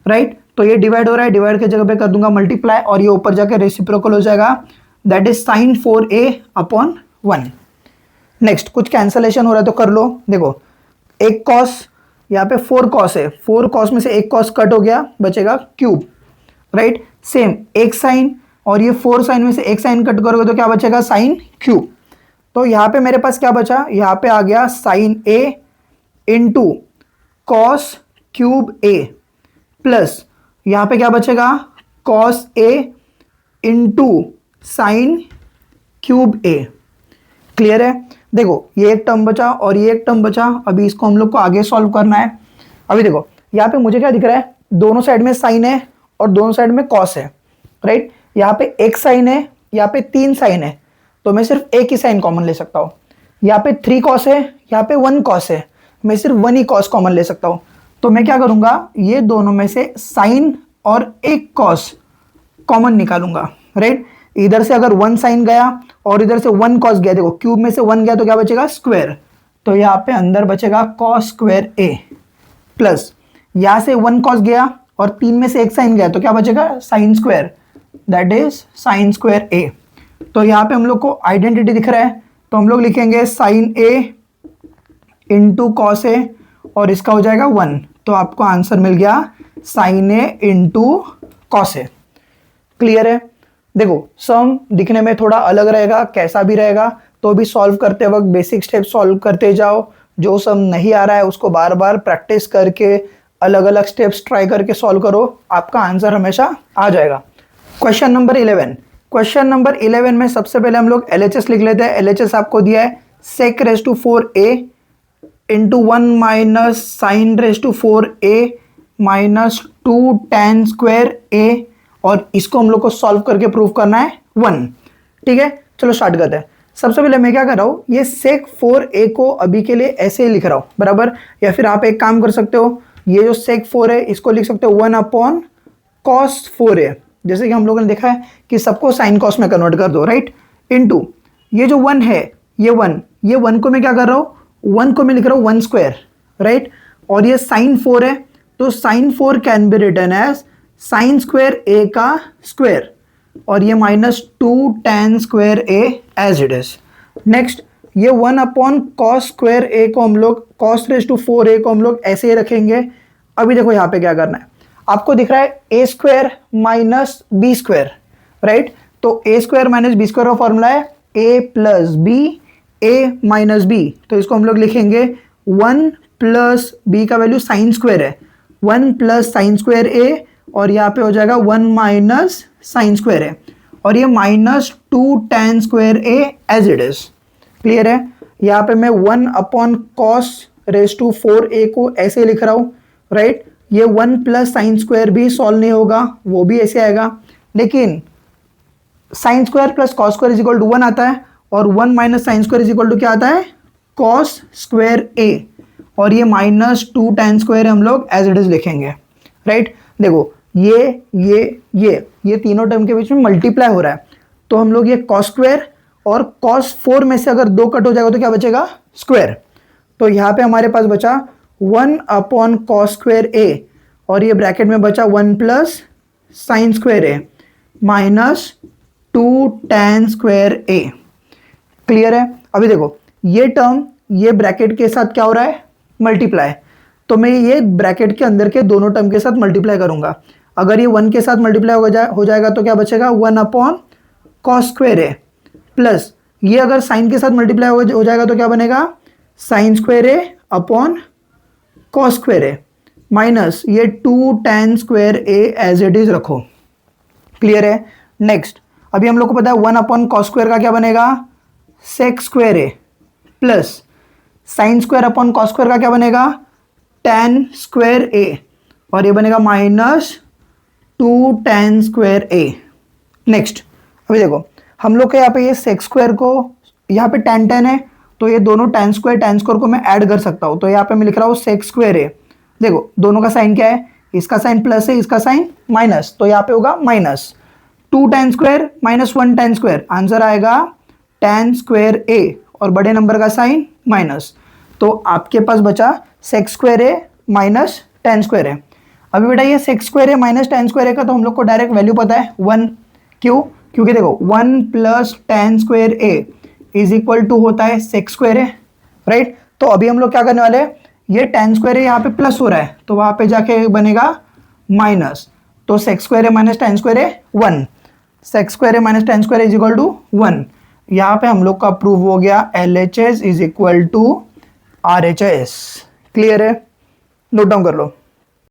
right. तो ये डिवाइड हो रहा है, डिवाइड की जगह पे कर दूंगा मल्टीप्लाई और ये ऊपर जाके रेसिप्रोकल हो जाएगा, that is sign 4a upon 1। Next कुछ कैंसलेशन हो रहा है तो कर लो, देखो एक कॉस यहाँ पे 4 कॉस है, 4 कॉस में से एक कॉस कट हो गया, बचेगा क्यूब, राइट। सेम एक साइन और ये 4 साइन में से एक साइन कट करोगे तो क्या बचेगा साइन क्यूब। तो यहाँ पे मेरे पास क्या बचा, यहाँ पे आ गया sine a into cos cube a plus यहाँ पे क्या बचेगा cos a into sine cube a। Clear है, देखो ये एक टर्म बचा और ये एक टर्म बचा, अभी इसको हम लोग को आगे सॉल्व करना है। अभी देखो यहाँ पे मुझे क्या दिख रहा है, दोनों साइड में साइन है और दोनों साइड में कॉस है, राइट। यहाँ पे एक साइन है, यहाँ पे 3 साइन है, तो मैं सिर्फ एक ही साइन कॉमन ले सकता हूँ। यहाँ पे 3 कॉस है, यहाँ पे 1 कॉस है, मैं सिर्फ 1 ही कॉस कॉमन ले सकता हूँ। तो मैं क्या करूँगा, ये दोनों में से साइन और एक कॉस कॉमन निकालूंगा, राइट। इधर से अगर 1 साइन गया और इधर से 1 कॉस गया, देखो क्यूब में से 1 गया तो क्या बचेगा स्क्वायर, तो यहाँ पे अंदर बचेगा कॉस स्क्वायर a प्लस यहाँ से 1 कॉस गया और 3 में से एक साइन गया तो क्या बचेगा sine square, that is sine square a। तो यहाँ पे हम लोग को आइडेंटिटी दिख रहा है तो हम लोग लिखेंगे sine a into cos a और इसका हो जाएगा 1, तो आपको आंसर मिल गया sine a into cos a। Clear है, देखो सम दिखने में थोड़ा अलग रहेगा, कैसा भी रहेगा, तो भी सॉल्व करते वक्त बेसिक स्टेप सॉल्व करते जाओ। जो सम नहीं आ रहा है उसको बार बार प्रैक्टिस करके अलग अलग स्टेप्स ट्राई करके सॉल्व करो, आपका आंसर हमेशा आ जाएगा। क्वेश्चन नंबर 11, क्वेश्चन नंबर 11 में सबसे पहले हम लोग LHS लिख लेते हैं। LHS आपको दिया है sec raise to 4a into 1 minus sine raise to 4a minus 2 tan square a, और इसको हम लोग को सॉल्व करके प्रूव करना है 1, ठीक है। चलो स्टार्ट करते हैं। सबसे पहले मैं क्या कर रहा हूँ, ये सेक 4a को अभी के लिए ऐसे ही लिख रहा हूँ, बराबर। या फिर आप एक काम कर सकते हो, ये जो सेक 4 है इसको लिख सकते हो 1 अपॉन कॉस 4a, जैसे कि हम लोगों ने देखा है कि सबको साइन कॉस में कन्वर्ट कर दो, राइट। इनटू ये जो 1 है, ये 1 को मैं क्या कर रहा हूँ, 1 को मैं लिख रहा हूँ 1 स्क्वायर, राइट। और ये साइन 4 है तो sine 4 can be written as sine square a का स्क्वायर, और ये minus 2 tan square a as it is. Next ये 1 अपॉन कॉस स्क्वायर a को हम लोग कॉस रेस टू 4a को हम लोग ऐसे ही रखेंगे। अभी देखो यहाँ पे क्या करना है, आपको दिख रहा है a square minus B square, right. तो a square minus B square का फॉर्मूला है a plus B a minus B, तो इसको हम लोग लिखेंगे 1 प्लस बी का वैल्यू साइन स्क्वायर है, 1 प्लस साइन स्क्वायर a, और यहाँ पे हो जाएगा 1 माइनस साइन स्क्वायर है, और ये minus 2 tan square a as it is. Clear है, यहाँ पे मैं 1 upon cos raise to 4a को ऐसे लिख रहा हूँ, राइट। ये 1 प्लस साइन स्क्वायर भी सॉल्व नहीं होगा, वो भी ऐसे आएगा, लेकिन sine square plus cos square is equal to 1 आता है, और 1 minus sine square is equal to क्या आता है कॉस स्क्वायर a, और ये माइनस 2 tan स्क्वायर हम लोग एज इट इज लिखेंगे, राइट। देखो ये तीनों टर्म के बीच में मल्टीप्लाई हो रहा है, तो हम लोग ये कॉस स्क्वायर और कॉस 4 में से अगर 2 कट हो जाएगा तो क्या बचेगा स्क्वायर। तो यहाँ पे हमारे पास बचा 1 अपॉन कॉस स्क्वायर a, और ये ब्रैकेट में बचा 1 plus sine square A minus 2 tan square A. Clear है? अभी देखो ये टर्म ये ब्रैकेट के साथ क्या हो रहा है, मल्टीप्लाई, तो मैं ये ब्रैकेट के अंदर के दोनों टर्म के साथ मल्टीप्लाई करूंगा। अगर ये 1 के साथ मल्टीप्लाई हो जाएगा तो क्या बचेगा, 1 upon cos square a, plus ये अगर साइन के साथ मल्टीप्लाई हो जाएगा तो क्या बनेगा, sine square A upon cos square A, minus ये 2 tan square A as it is रखो। क्लियर है? नेक्स्ट अभी हम लोग को पता है 1 अपॉन कॉस स्क्वायर का क्या बनेगा, sec square a, plus sine square upon cos square का क्या बनेगा, tan स्क्वायर ए, और ये बनेगा minus 2 tan square a. Next अभी देखो हम लोग के यहाँ पे ये सेक स्क्वायर को यहाँ पे tan है, तो ये दोनों tan स्क्वायर को मैं ऐड कर सकता हूँ, तो यहाँ पे मैं लिख रहा हूँ सेक स्क्वायर ए। देखो दोनों का साइन क्या है, इसका साइन प्लस है, इसका साइन माइनस, तो यहाँ पे होगा minus 2 tan square minus 1 tan square, answer आएगा tan स्क्वायर ए, और बड़े नंबर का साइन माइनस, तो आपके पास बचा सेक square A minus tan square ए। अभी बेटा ये सेक square A minus tan square ए का तो हम लोग को डायरेक्ट वैल्यू पता है 1, क्यों, क्योंकि देखो 1 plus tan square A is equal to होता है सेक स्क्वायर ए, राइट। तो अभी हम लोग क्या करने वाले हैं, ये tan स्क्वायर ए यहाँ पे प्लस हो रहा है तो वहां पे जाके बनेगा माइनस, तो sec square A minus tan square A 1, sec square A minus tan square is equal to 1। यहाँ पे हम लोग का प्रूव हो गया LHS is equal to RHS। Clear है? नोट डाउन कर लो।